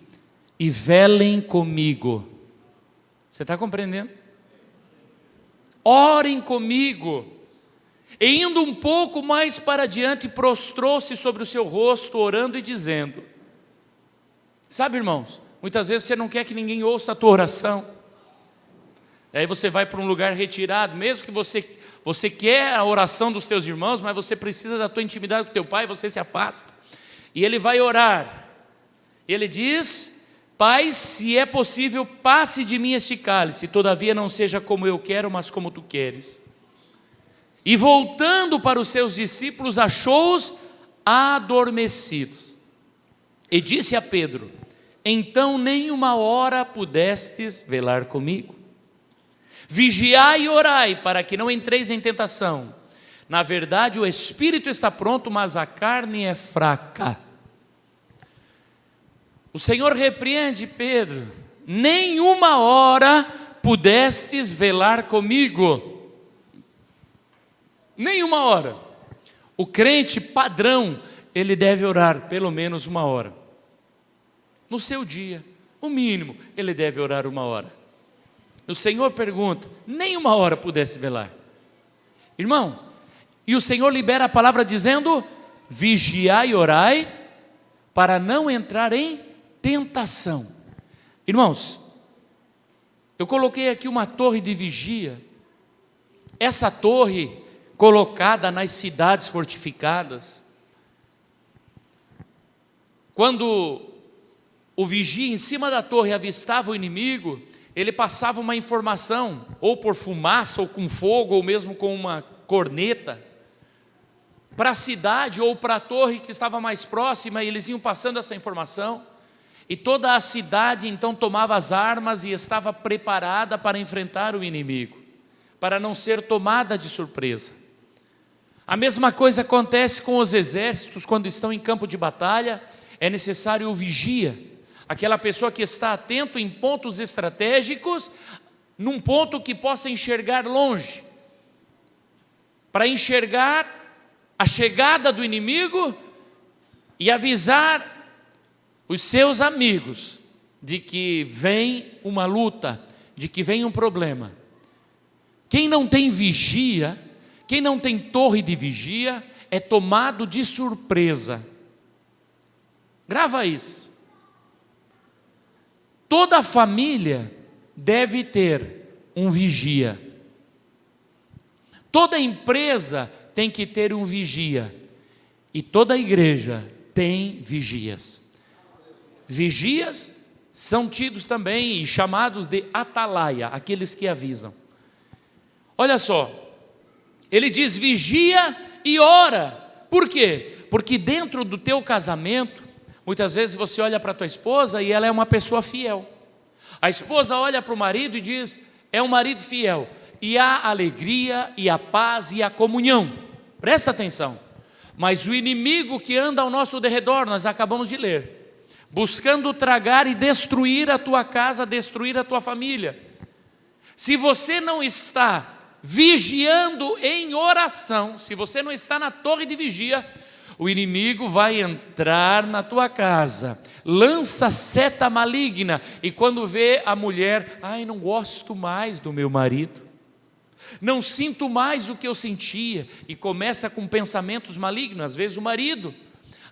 Speaker 2: e velem comigo. Você está compreendendo? Orem comigo. E indo um pouco mais para diante, prostrou-se sobre o seu rosto, orando e dizendo. Sabe, irmãos, muitas vezes você não quer que ninguém ouça a tua oração. Aí você vai para um lugar retirado, mesmo que você quer a oração dos teus irmãos, mas você precisa da tua intimidade com teu pai, você se afasta. E ele vai orar. Ele diz: Pai, se é possível, passe de mim este cálice, todavia não seja como eu quero, mas como tu queres. E voltando para os seus discípulos, achou-os adormecidos. E disse a Pedro: então nem uma hora pudestes velar comigo? Vigiai e orai, para que não entreis em tentação. Na verdade, o espírito está pronto, mas a carne é fraca. O Senhor repreende Pedro: nem uma hora pudestes velar comigo. Nem uma hora. O crente padrão, ele deve orar pelo menos 1 hora. No seu dia, o mínimo, ele deve orar 1 hora. O Senhor pergunta: nem 1 hora pudesse velar. Irmão, e o Senhor libera a palavra dizendo: vigiai e orai, para não entrar em tentação. Irmãos, eu coloquei aqui uma torre de vigia. Essa torre colocada nas cidades fortificadas. Quando o vigia em cima da torre avistava o inimigo, ele passava uma informação, ou por fumaça, ou com fogo, ou mesmo com uma corneta, para a cidade ou para a torre que estava mais próxima, e eles iam passando essa informação, e toda a cidade então tomava as armas e estava preparada para enfrentar o inimigo, para não ser tomada de surpresa. A mesma coisa acontece com os exércitos quando estão em campo de batalha. É necessário o vigia, aquela pessoa que está atento em pontos estratégicos, num ponto que possa enxergar longe, para enxergar a chegada do inimigo e avisar os seus amigos de que vem uma luta, de que vem um problema. Quem não tem vigia, quem não tem torre de vigia, é tomado de surpresa. Grava isso. Toda família deve ter um vigia. Toda empresa tem que ter um vigia. E toda igreja tem vigias. Vigias são tidos também e chamados de atalaia, aqueles que avisam. Olha só, ele diz: vigia e ora. Por quê? Porque dentro do teu casamento, muitas vezes você olha para a tua esposa e ela é uma pessoa fiel. A esposa olha para o marido e diz, é um marido fiel. E há alegria, e a paz, e a comunhão. Presta atenção. Mas o inimigo que anda ao nosso derredor, nós acabamos de ler, buscando tragar e destruir a tua casa, destruir a tua família. Se você não está vigiando em oração, se você não está na torre de vigia, o inimigo vai entrar na tua casa, lança seta maligna, e quando vê a mulher, ai, não gosto mais do meu marido, não sinto mais o que eu sentia, e começa com pensamentos malignos, às vezes o marido,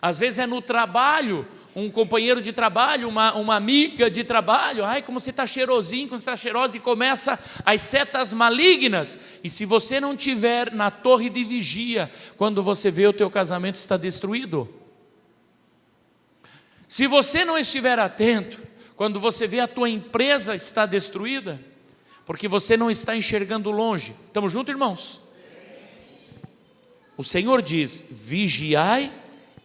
Speaker 2: às vezes é no trabalho, um companheiro de trabalho, uma amiga de trabalho, ai, como você está cheirosinho, como você está cheirosa, e começa as setas malignas. E se você não estiver na torre de vigia, quando você vê o teu casamento está destruído. Se você não estiver atento, quando você vê a tua empresa está destruída, porque você não está enxergando longe. Estamos juntos, irmãos? O Senhor diz, vigiai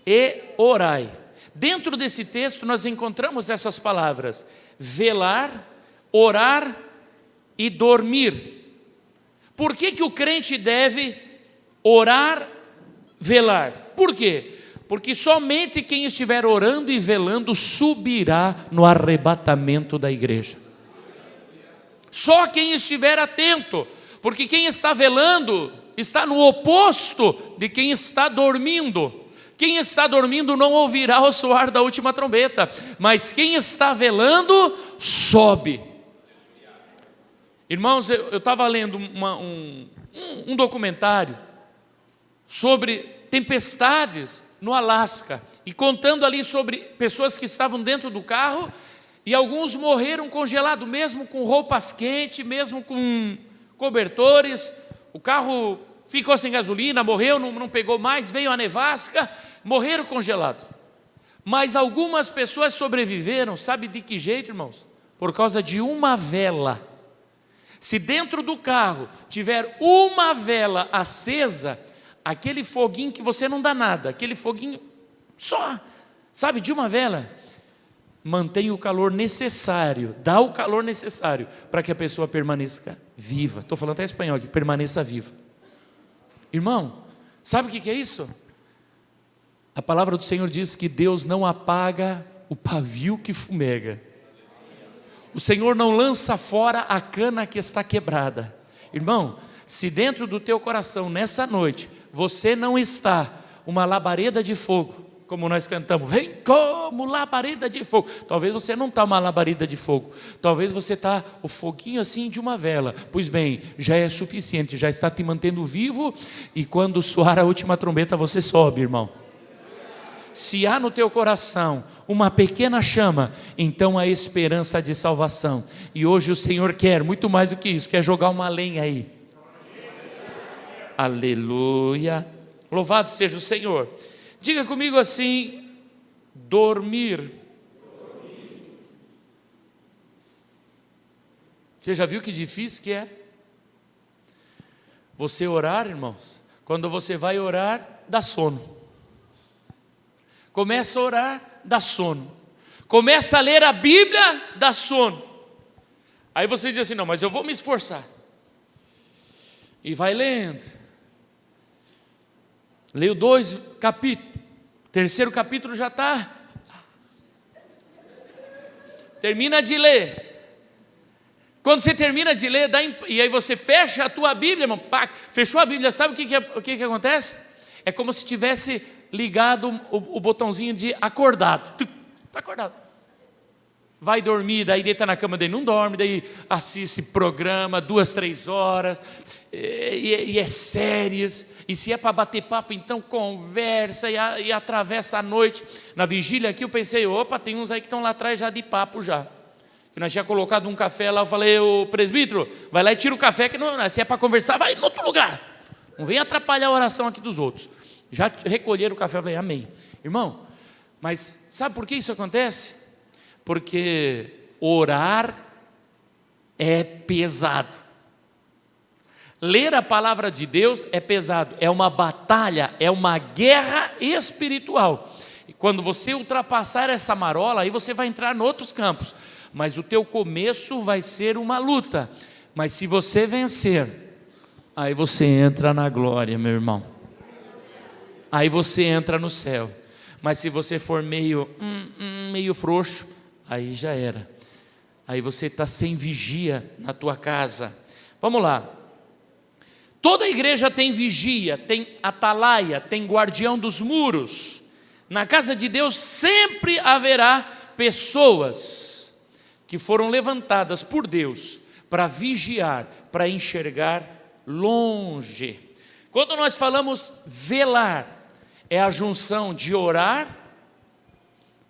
Speaker 2: e orai. Dentro desse texto nós encontramos essas palavras, velar, orar e dormir. Por que o crente deve orar, velar? Por quê? Porque somente quem estiver orando e velando subirá no arrebatamento da igreja. Só quem estiver atento, porque quem está velando está no oposto de quem está dormindo. Quem está dormindo não ouvirá o soar da última trombeta, mas quem está velando, sobe. Irmãos, eu estava lendo um documentário sobre tempestades no Alasca, e contando ali sobre pessoas que estavam dentro do carro, e alguns morreram congelados, mesmo com roupas quentes, mesmo com cobertores, o carro ficou sem gasolina, morreu, não pegou mais, veio a nevasca, morreram congelados. Mas algumas pessoas sobreviveram, sabe de que jeito, irmãos? Por causa de uma vela. Se dentro do carro tiver uma vela acesa, aquele foguinho que você não dá nada, aquele foguinho só, sabe, de uma vela, mantém o calor necessário, dá o calor necessário para que a pessoa permaneça viva. Estou falando até espanhol aqui, permaneça viva. Irmão, sabe o que é isso? A palavra do Senhor diz que Deus não apaga o pavio que fumega. O Senhor não lança fora a cana que está quebrada. Irmão, se dentro do teu coração, nessa noite, você não está uma labareda de fogo, como nós cantamos, vem como labareda de fogo. Talvez você não está uma labareda de fogo. Talvez você está o foguinho assim de uma vela. Pois bem, já é suficiente, já está te mantendo vivo. E quando soar a última trombeta, você sobe, irmão. Se há no teu coração uma pequena chama, então há esperança de salvação. E hoje o Senhor quer muito mais do que isso, quer jogar uma lenha aí. Aleluia. Louvado seja o Senhor. Diga comigo assim, dormir. Você já viu que difícil que é? Você orar, irmãos, quando você vai orar, dá sono. Começa a orar, dá sono. Começa a ler a Bíblia, dá sono. Aí você diz assim, não, mas eu vou me esforçar. E vai lendo. Leio 2 capítulos. Terceiro capítulo já está. Termina de ler. Quando você termina de ler, e aí você fecha a tua Bíblia, irmão, pá, fechou a Bíblia, sabe o que acontece? É como se tivesse ligado o botãozinho de acordado. Está acordado. Vai dormir, daí deita na cama, daí não dorme, daí assiste programa, 2, 3 horas, e é sérias, e se é para bater papo, então conversa, e atravessa a noite. Na vigília aqui eu pensei, opa, tem uns aí que estão lá atrás já de papo já. Que nós tínhamos colocado um café lá, eu falei, ô presbítero, vai lá e tira o café, que não, se é para conversar, vai em outro lugar. Não vem atrapalhar a oração aqui dos outros. Já recolheram o café, eu falei, amém. Irmão, mas sabe por que isso acontece? Porque orar é pesado. Ler a palavra de Deus é pesado, é uma batalha, é uma guerra espiritual. E quando você ultrapassar essa marola, aí você vai entrar em outros campos. Mas o teu começo vai ser uma luta. Mas se você vencer, aí você entra na glória, meu irmão. Aí você entra no céu. Mas se você for meio frouxo, aí já era. Aí você está sem vigia na tua casa. Vamos lá. Toda igreja tem vigia, tem atalaia, tem guardião dos muros. Na casa de Deus sempre haverá pessoas que foram levantadas por Deus para vigiar, para enxergar longe. Quando nós falamos velar, é a junção de orar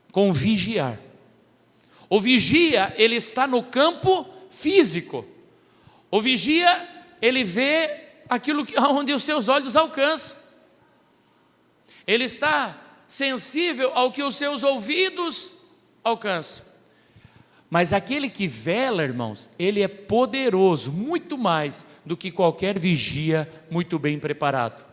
Speaker 2: com vigiar. O vigia, ele está no campo físico. O vigia, ele vê aquilo onde os seus olhos alcançam. Ele está sensível ao que os seus ouvidos alcançam. Mas aquele que vela, irmãos, ele é poderoso, muito mais do que qualquer vigia muito bem preparado.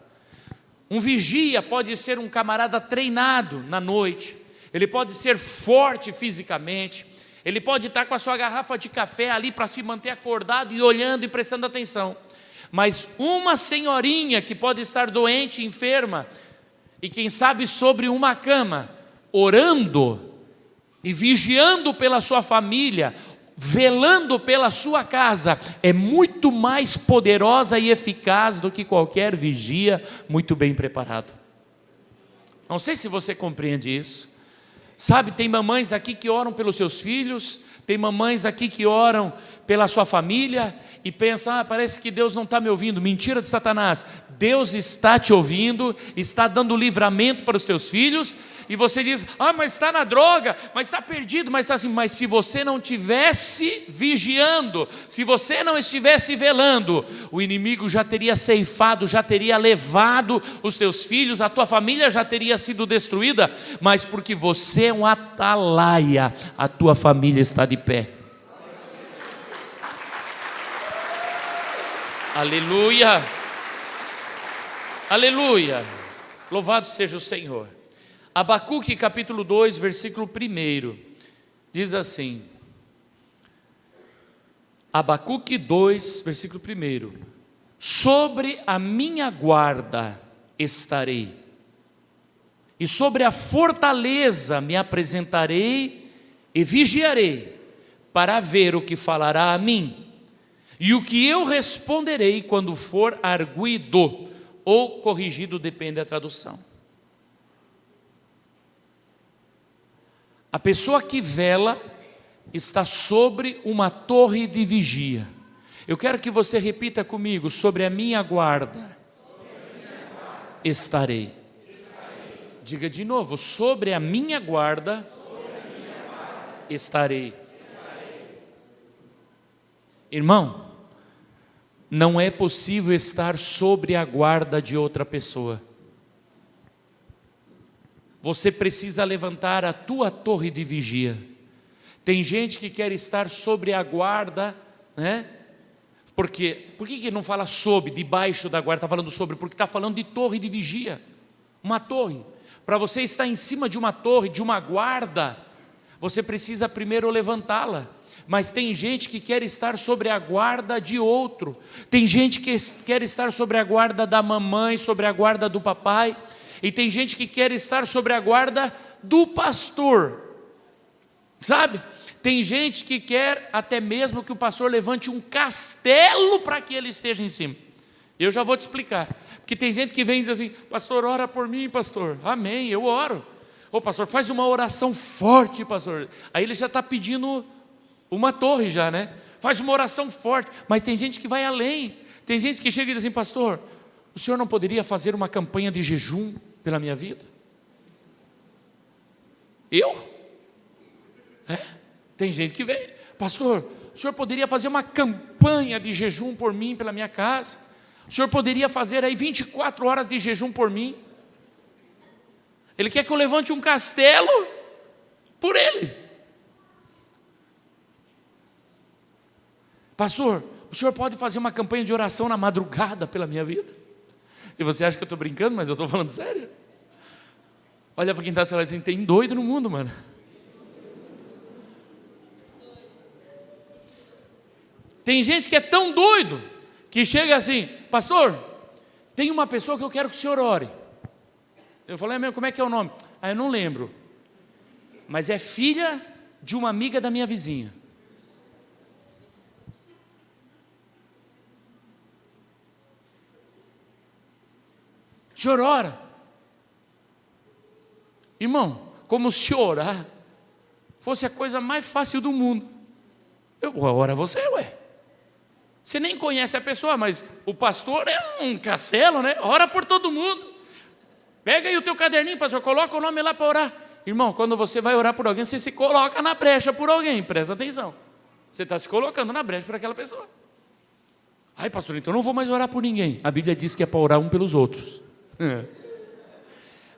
Speaker 2: Um vigia pode ser um camarada treinado na noite, ele pode ser forte fisicamente, ele pode estar com a sua garrafa de café ali para se manter acordado e olhando e prestando atenção. Mas uma senhorinha que pode estar doente, enferma, e quem sabe sobre uma cama, orando e vigiando pela sua família, velando pela sua casa, é muito mais poderosa e eficaz do que qualquer vigia muito bem preparado. Não sei se você compreende isso. Sabe, tem mamães aqui que oram pelos seus filhos, tem mamães aqui que oram pela sua família e pensam, parece que Deus não está me ouvindo. Mentira de Satanás. Deus está te ouvindo, está dando livramento para os teus filhos, e você diz, mas está na droga, mas está perdido, mas está assim. Mas se você não estivesse vigiando, se você não estivesse velando, o inimigo já teria ceifado, já teria levado os teus filhos, a tua família já teria sido destruída, mas porque você é um atalaia, a tua família está de pé. Aleluia, aleluia, louvado seja o Senhor. Abacuque capítulo 2, versículo 1, diz assim, Abacuque 2, versículo 1, sobre a minha guarda estarei, e sobre a fortaleza me apresentarei e vigiarei, para ver o que falará a mim, e o que eu responderei quando for arguido, ou corrigido, depende da tradução. A pessoa que vela está sobre uma torre de vigia. Eu quero que você repita comigo, sobre a minha guarda estarei. Diga de novo, sobre a minha guarda estarei. Irmão, não é possível estar sobre a guarda de outra pessoa. Você precisa levantar a tua torre de vigia. Tem gente que quer estar sobre a guarda, né? Por que não fala sobre, debaixo da guarda? Está falando sobre, porque está falando de torre de vigia. Uma torre. Para você estar em cima de uma torre, de uma guarda, você precisa primeiro levantá-la. Mas tem gente que quer estar sobre a guarda de outro. Tem gente que quer estar sobre a guarda da mamãe, sobre a guarda do papai. E tem gente que quer estar sobre a guarda do pastor. Sabe? Tem gente que quer até mesmo que o pastor levante um castelo para que ele esteja em cima. Eu já vou te explicar. Porque tem gente que vem e diz assim, pastor, ora por mim, pastor. Amém, eu oro. Ô pastor, faz uma oração forte, pastor. Aí ele já está pedindo uma torre já, né? Faz uma oração forte. Mas tem gente que vai além. Tem gente que chega e diz assim, pastor, o senhor não poderia fazer uma campanha de jejum pela minha vida? Eu? Tem gente que vem, pastor, o senhor poderia fazer uma campanha de jejum por mim, pela minha casa? O senhor poderia fazer aí 24 horas de jejum por mim? Ele quer que eu levante um castelo por ele. Pastor, o senhor pode fazer uma campanha de oração na madrugada pela minha vida? E você acha que eu estou brincando, mas eu estou falando sério? Olha para quem está falando assim, tem doido no mundo, mano. Tem gente que é tão doido, que chega assim, pastor, tem uma pessoa que eu quero que o senhor ore. Eu falei, como é que é o nome? Eu não lembro. Mas é filha de uma amiga da minha vizinha. O senhor ora. Irmão, como se orar fosse a coisa mais fácil do mundo. Ora você, ué. Você nem conhece a pessoa, mas o pastor é um castelo, né? Ora por todo mundo. Pega aí o teu caderninho, pastor, coloca o nome lá para orar. Irmão, quando você vai orar por alguém, você se coloca na brecha por alguém, presta atenção. Você está se colocando na brecha por aquela pessoa. Ai, pastor, então não vou mais orar por ninguém. A Bíblia diz que é para orar um pelos outros.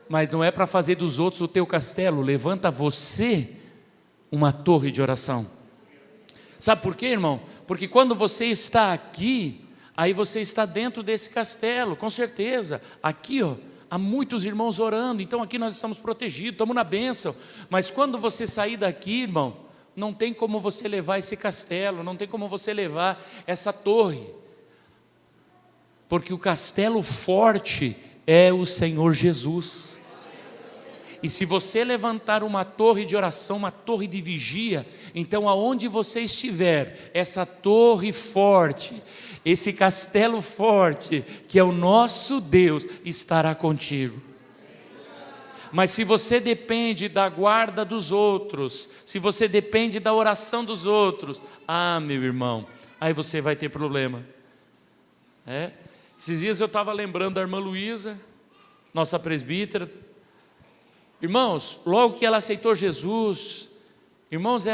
Speaker 2: Mas não é para fazer dos outros o teu castelo. Levanta você uma torre de oração. Sabe por quê, irmão? Porque quando você está aqui, aí você está dentro desse castelo, com certeza. Aqui, ó, há muitos irmãos orando, então aqui nós estamos protegidos, estamos na bênção. Mas quando você sair daqui, irmão, não tem como você levar esse castelo, não tem como você levar essa torre. Porque o castelo forte é o Senhor Jesus. E se você levantar uma torre de oração, uma torre de vigia, então aonde você estiver, essa torre forte, esse castelo forte, que é o nosso Deus, estará contigo. Mas se você depende da guarda dos outros, se você depende da oração dos outros, meu irmão, aí você vai ter problema. Esses dias eu estava lembrando da irmã Luísa, nossa presbítera. Irmãos, logo que ela aceitou Jesus, irmãos,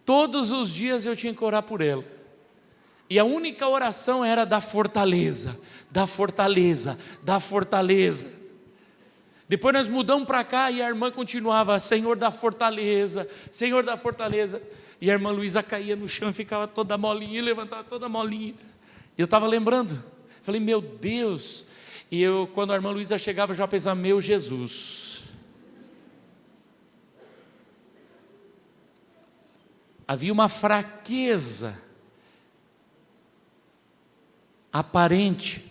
Speaker 2: todos os dias eu tinha que orar por ela. E a única oração era da fortaleza, da fortaleza, da fortaleza. Depois nós mudamos para cá e a irmã continuava, Senhor da fortaleza, Senhor da fortaleza. E a irmã Luísa caía no chão, ficava toda molinha, levantava toda molinha. E eu estava lembrando, falei, meu Deus. E quando a irmã Luísa chegava, eu já pensava, meu Jesus. Havia uma fraqueza aparente,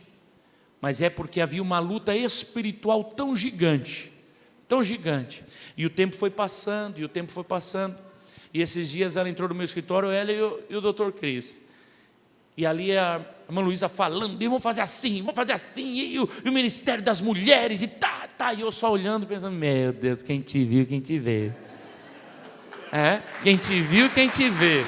Speaker 2: mas é porque havia uma luta espiritual tão gigante, e o tempo foi passando, e esses dias ela entrou no meu escritório, ela e o doutor Cris, e ali a irmã Luísa falando, vamos fazer assim, e o Ministério das Mulheres, e e eu só olhando, pensando, meu Deus, quem te viu, quem te vê. Quem te viu, quem te vê.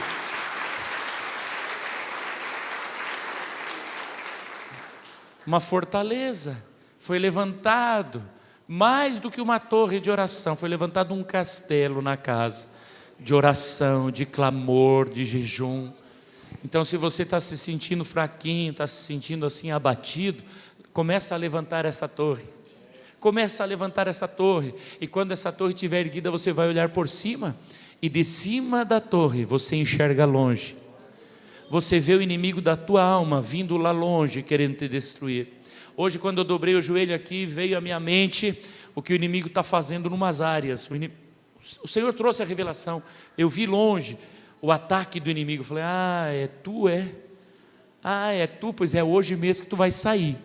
Speaker 2: Uma fortaleza foi levantado, mais do que uma torre de oração, foi levantado um castelo na casa, de oração, de clamor, de jejum. Então, se você está se sentindo fraquinho, está se sentindo assim abatido, começa a levantar essa torre. E quando essa torre estiver erguida, você vai olhar por cima, e de cima da torre você enxerga longe. Você vê o inimigo da tua alma vindo lá longe, querendo te destruir. Hoje, quando eu dobrei o joelho aqui, veio à minha mente o que o inimigo está fazendo em umas áreas. O Senhor trouxe a revelação. Eu vi longe o ataque do inimigo. Eu falei, é tu, é? É tu, pois é hoje mesmo que tu vai sair.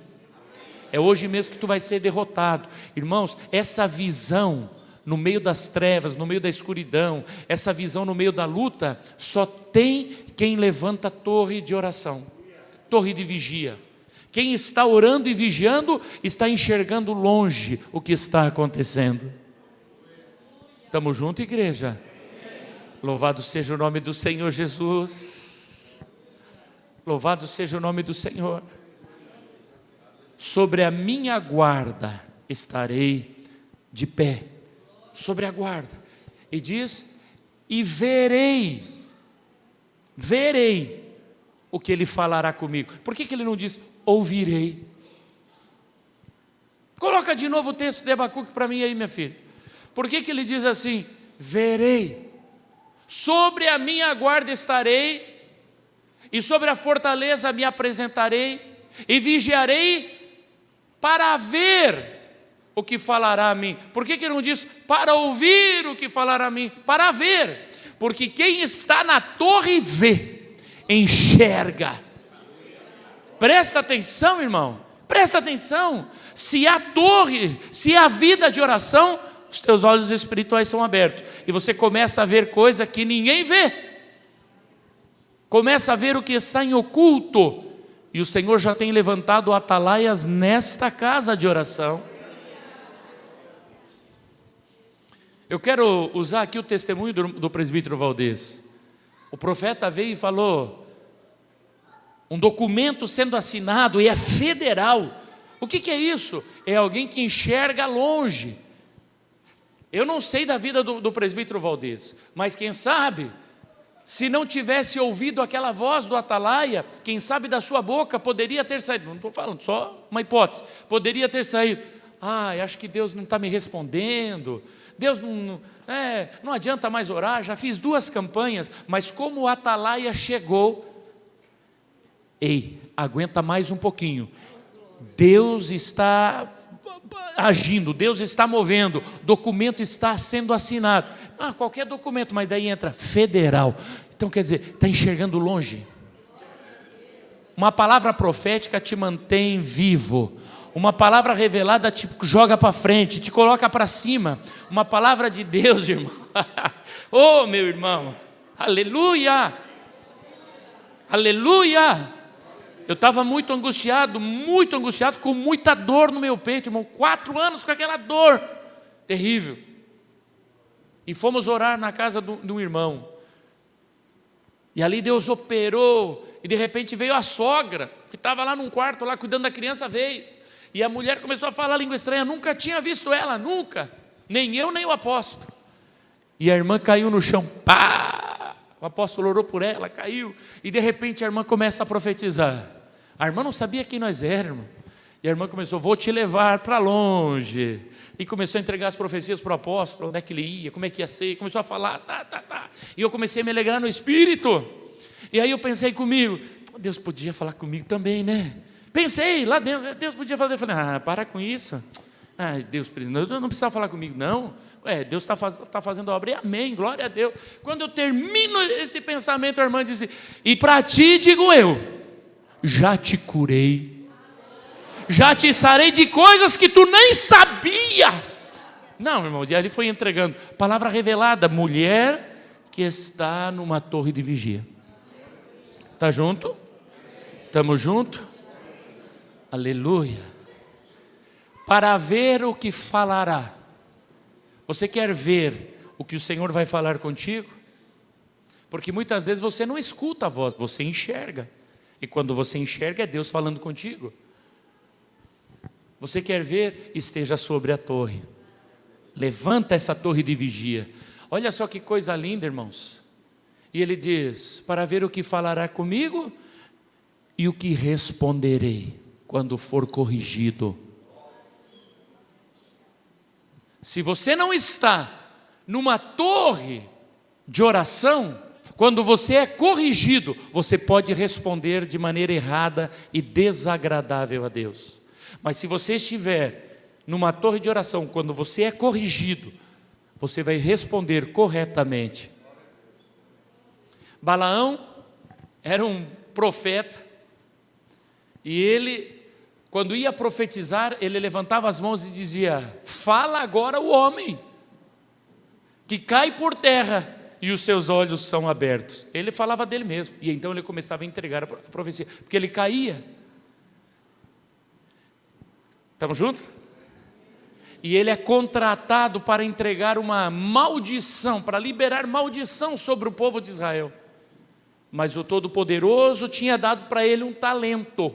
Speaker 2: É hoje mesmo que tu vai ser derrotado. Irmãos, essa visão no meio das trevas, no meio da escuridão, essa visão no meio da luta, só tem quem levanta torre de oração, torre de vigia. Quem está orando e vigiando, está enxergando longe o que está acontecendo. Estamos juntos, igreja? Louvado seja o nome do Senhor Jesus. Louvado seja o nome do Senhor. Sobre a minha guarda estarei de pé. Sobre a guarda. E diz, e verei o que ele falará comigo. Por que ele não diz, ouvirei? Coloca de novo o texto de Abacuque para mim aí, minha filha. Por que ele diz assim, verei, sobre a minha guarda estarei, e sobre a fortaleza me apresentarei, e vigiarei para ver o que falará a mim. Por que não diz para ouvir o que falará a mim? Para ver, porque quem está na torre vê, enxerga. Presta atenção, irmão, presta atenção. Se há torre, se há vida de oração, os teus olhos espirituais são abertos, e você começa a ver coisa que ninguém vê, começa a ver o que está em oculto, e o Senhor já tem levantado atalaias nesta casa de oração. Eu quero usar aqui o testemunho do presbítero Valdez. O profeta veio e falou, um documento sendo assinado, e é federal. O que é isso? É alguém que enxerga longe. Eu não sei da vida do presbítero Valdez, mas quem sabe, se não tivesse ouvido aquela voz do atalaia, quem sabe da sua boca poderia ter saído, não estou falando, só uma hipótese, poderia ter saído, acho que Deus não está me respondendo, Deus não adianta mais orar, já fiz 2 campanhas, mas como o atalaia chegou, ei, aguenta mais um pouquinho, Deus está agindo, Deus está movendo, documento está sendo assinado, qualquer documento, mas daí entra federal, então quer dizer, está enxergando longe. Uma palavra profética te mantém vivo, uma palavra revelada te joga para frente, te coloca para cima, uma palavra de Deus, irmão, oh meu irmão, aleluia, aleluia. Eu estava muito angustiado, com muita dor no meu peito, irmão, 4 anos com aquela dor terrível, e fomos orar na casa de um irmão, e ali Deus operou, e de repente veio a sogra, que estava lá num quarto, lá cuidando da criança, veio, e a mulher começou a falar língua estranha, nunca tinha visto ela, nunca, nem eu, nem o apóstolo, e a irmã caiu no chão, pá, o apóstolo orou por ela, caiu, e de repente a irmã começa a profetizar. A irmã não sabia quem nós éramos, e a irmã começou, vou te levar para longe, e começou a entregar as profecias para o apóstolo, onde é que ele ia, como é que ia ser, começou a falar, e eu comecei a me alegrar no espírito, e aí eu pensei comigo, Deus podia falar comigo também, né? Pensei lá dentro, Deus podia falar, eu falei, para com isso, Deus, eu não precisava falar comigo não, Deus está fazendo a obra, e amém, glória a Deus. Quando eu termino esse pensamento, a irmã disse, e para ti digo eu, já te curei, já te sarei de coisas que tu nem sabia. Não, meu irmão, e ali foi entregando, palavra revelada, mulher que está numa torre de vigia. Está junto? Estamos juntos? Aleluia. Para ver o que falará. Você quer ver o que o Senhor vai falar contigo? Porque muitas vezes você não escuta a voz, você enxerga. E quando você enxerga, é Deus falando contigo. Você quer ver? Esteja sobre a torre. Levanta essa torre de vigia. Olha só que coisa linda, irmãos. E ele diz, para ver o que falará comigo e o que responderei quando for corrigido. Se você não está numa torre de oração, quando você é corrigido, você pode responder de maneira errada e desagradável a Deus. Mas se você estiver numa torre de oração, quando você é corrigido, você vai responder corretamente. Balaão era um profeta, e ele, quando ia profetizar, ele levantava as mãos e dizia, fala agora o homem, que cai por terra, e os seus olhos são abertos. Ele falava dele mesmo, e então ele começava a entregar a profecia, porque ele caía. Estamos juntos? E ele é contratado para entregar uma maldição, para liberar maldição sobre o povo de Israel. Mas o Todo-Poderoso tinha dado para ele um talento,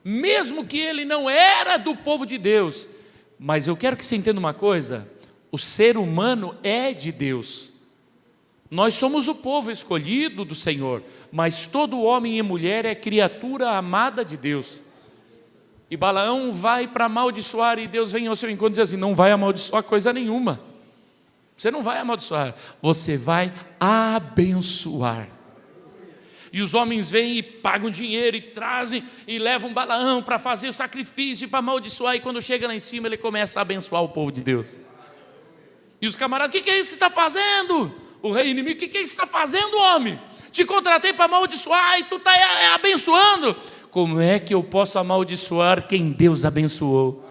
Speaker 2: mesmo que ele não era do povo de Deus. Mas eu quero que você entenda uma coisa, o ser humano é de Deus. Nós somos o povo escolhido do Senhor, mas todo homem e mulher é criatura amada de Deus. E Balaão vai para amaldiçoar, e Deus vem ao seu encontro e diz assim, não vai amaldiçoar coisa nenhuma. Você não vai amaldiçoar, você vai abençoar. E os homens vêm e pagam dinheiro e trazem e levam Balaão para fazer o sacrifício, para amaldiçoar. E quando chega lá em cima, ele começa a abençoar o povo de Deus. E os camaradas: o que é isso que você está fazendo? O rei inimigo: o que é isso que você está fazendo, homem? Te contratei para amaldiçoar e tu está abençoando. Como é que eu posso amaldiçoar quem Deus abençoou?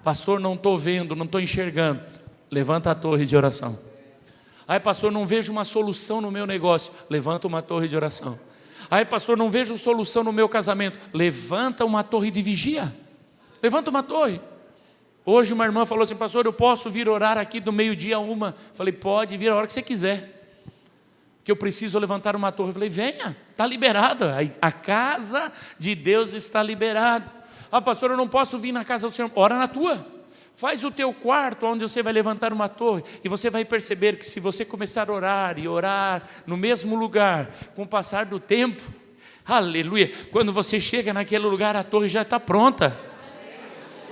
Speaker 2: Pastor, não estou vendo, não estou enxergando. Levanta a torre de oração. Aí, pastor, não vejo uma solução no meu negócio. Levanta uma torre de oração. Aí, pastor, não vejo solução no meu casamento. Levanta uma torre de vigia. Levanta uma torre. Hoje uma irmã falou assim: pastor, eu posso vir orar aqui do meio-dia a 1? Falei: pode vir a hora que você quiser, que eu preciso levantar uma torre. Falei: venha, está liberada, a casa de Deus está liberada. Ah, pastor, eu não posso vir na casa do Senhor. Ora na tua, faz o teu quarto onde você vai levantar uma torre, e você vai perceber que se você começar a orar e orar no mesmo lugar, com o passar do tempo, aleluia, quando você chega naquele lugar, a torre já está pronta.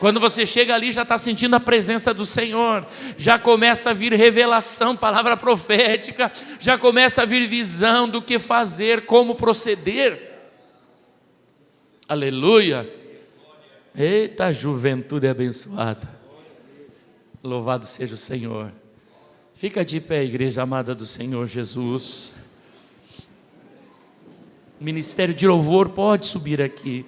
Speaker 2: Quando você chega ali, já está sentindo a presença do Senhor, já começa a vir revelação, palavra profética, já começa a vir visão do que fazer, como proceder. Aleluia. Eita, juventude abençoada. Louvado seja o Senhor. Fica de pé, igreja amada do Senhor Jesus. Ministério de louvor pode subir aqui.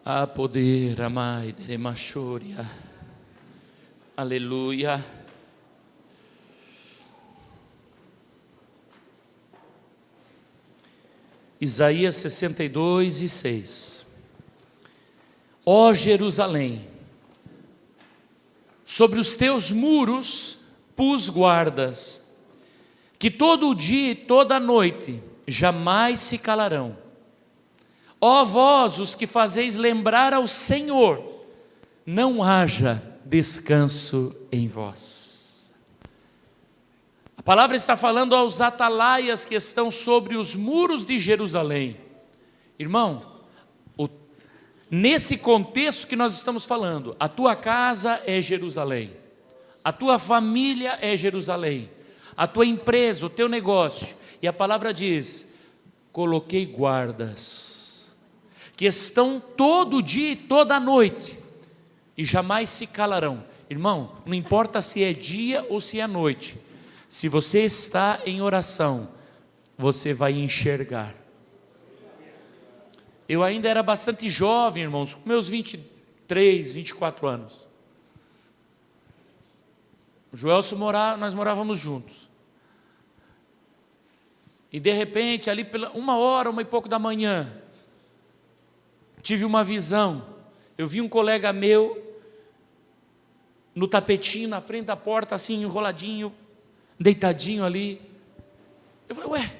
Speaker 2: A poder, amai, deremachúria. Aleluia. Isaías 62:6. Ó Jerusalém, sobre os teus muros pus guardas, que todo o dia e toda a noite jamais se calarão. Ó vós, os que fazeis lembrar ao Senhor, não haja descanso em vós. A palavra está falando aos atalaias que estão sobre os muros de Jerusalém. Irmão, nesse contexto que nós estamos falando, a tua casa é Jerusalém, a tua família é Jerusalém, a tua empresa, o teu negócio. E a palavra diz: coloquei guardas que estão todo dia e toda a noite, e jamais se calarão. Irmão, não importa se é dia ou se é noite, se você está em oração, você vai enxergar. Eu ainda era bastante jovem, irmãos, com meus 23, 24 anos. O Joelson nós morávamos juntos. E de repente, ali pela 1h, 1h pouco da manhã, tive uma visão. Eu vi um colega meu no tapetinho na frente da porta, assim, enroladinho, deitadinho ali. Eu falei: ué,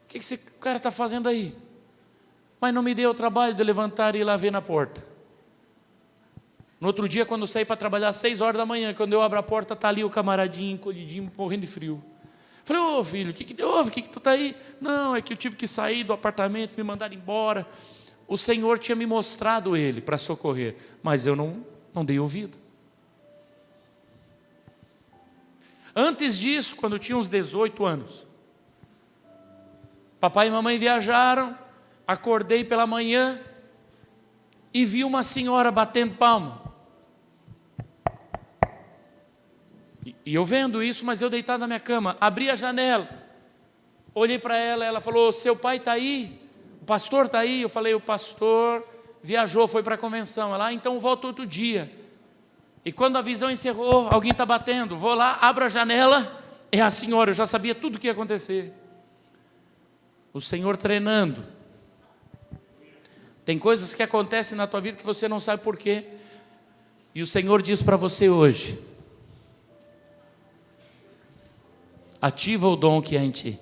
Speaker 2: o que esse cara está fazendo aí? Mas não me deu o trabalho de levantar e ir lá ver na porta. No outro dia, quando eu saí para trabalhar às 6h da manhã, quando eu abro a porta, está ali o camaradinho, encolhidinho, morrendo de frio. Falei: ô filho, o que houve? O que tu está aí? Não, é que eu tive que sair do apartamento, me mandaram embora. O Senhor tinha me mostrado ele para socorrer, mas eu não dei ouvido. Antes disso, quando eu tinha uns 18 anos, papai e mamãe viajaram, acordei pela manhã e vi uma senhora batendo palma. E eu vendo isso, mas eu deitado na minha cama, abri a janela, olhei para ela, ela falou: seu pai está aí? O pastor está aí? Eu falei: o pastor viajou, foi para a convenção. Ela: então volta outro dia. E quando a visão encerrou, alguém está batendo, vou lá, abro a janela, é a senhora. Eu já sabia tudo o que ia acontecer. O Senhor treinando. Tem coisas que acontecem na tua vida que você não sabe por quê, e o Senhor diz para você hoje: ativa o dom que há em ti.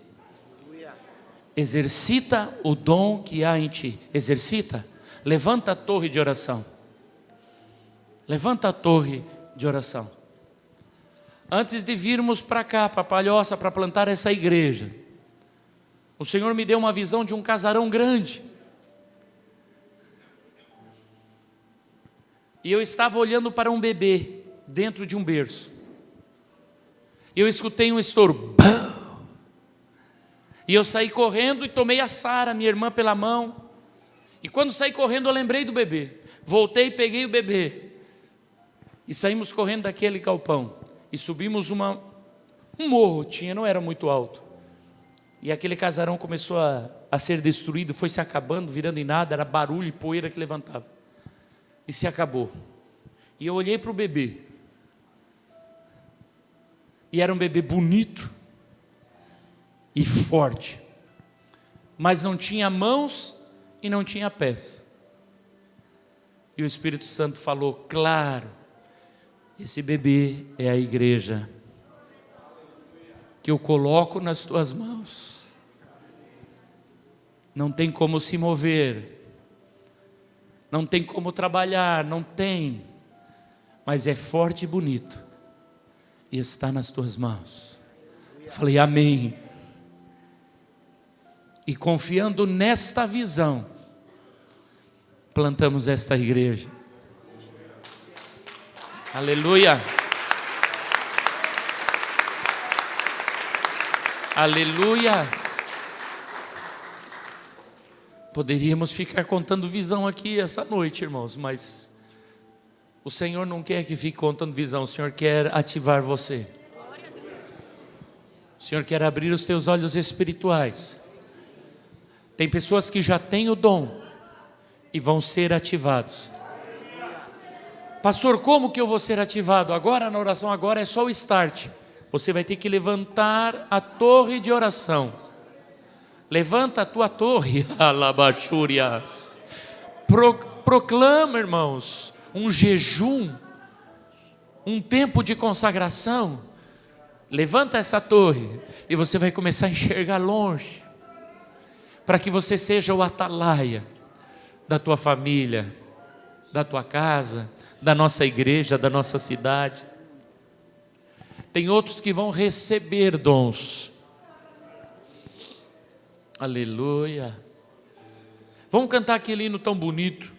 Speaker 2: Exercita o dom que há em ti. Exercita. Levanta a torre de oração. Levanta a torre de oração. Antes de virmos para cá, para Palhoça, para plantar essa igreja, o Senhor me deu uma visão de um casarão grande. E eu estava olhando para um bebê. dentro de um berço. Eu escutei um estouro. Bam! E eu saí correndo e tomei a Sara, minha irmã, pela mão. E quando saí correndo, eu lembrei do bebê. Voltei e peguei o bebê. E saímos correndo daquele galpão. E subimos um morro, não era muito alto. E aquele casarão começou a ser destruído, foi se acabando, virando em nada, era barulho e poeira que levantava. E se acabou. E eu olhei para o bebê. E era um bebê bonito e forte. Mas não tinha mãos e não tinha pés. E o Espírito Santo falou, claro, esse bebê é a igreja que eu coloco nas tuas mãos. Não tem como se mover, não tem como trabalhar, não tem, mas é forte e bonito, e está nas tuas mãos. Eu falei, amém. E confiando nesta visão, plantamos esta igreja. Aleluia. Aleluia. Poderíamos ficar contando visão aqui essa noite, irmãos, mas o Senhor não quer que fique contando visão, o Senhor quer ativar você. O Senhor quer abrir os teus olhos espirituais. Tem pessoas que já têm o dom e vão ser ativados. Pastor, como que eu vou ser ativado? Agora na oração, agora é só o start. Você vai ter que levantar a torre de oração. Levanta a tua torre, alabachúria. Proclama, irmãos, um jejum, um tempo de consagração. Levanta essa torre e você vai começar a enxergar longe, para que você seja o atalaia da tua família, da tua casa, da nossa igreja, da nossa cidade. Tem outros que vão receber dons. Aleluia. Vamos cantar aquele hino tão bonito.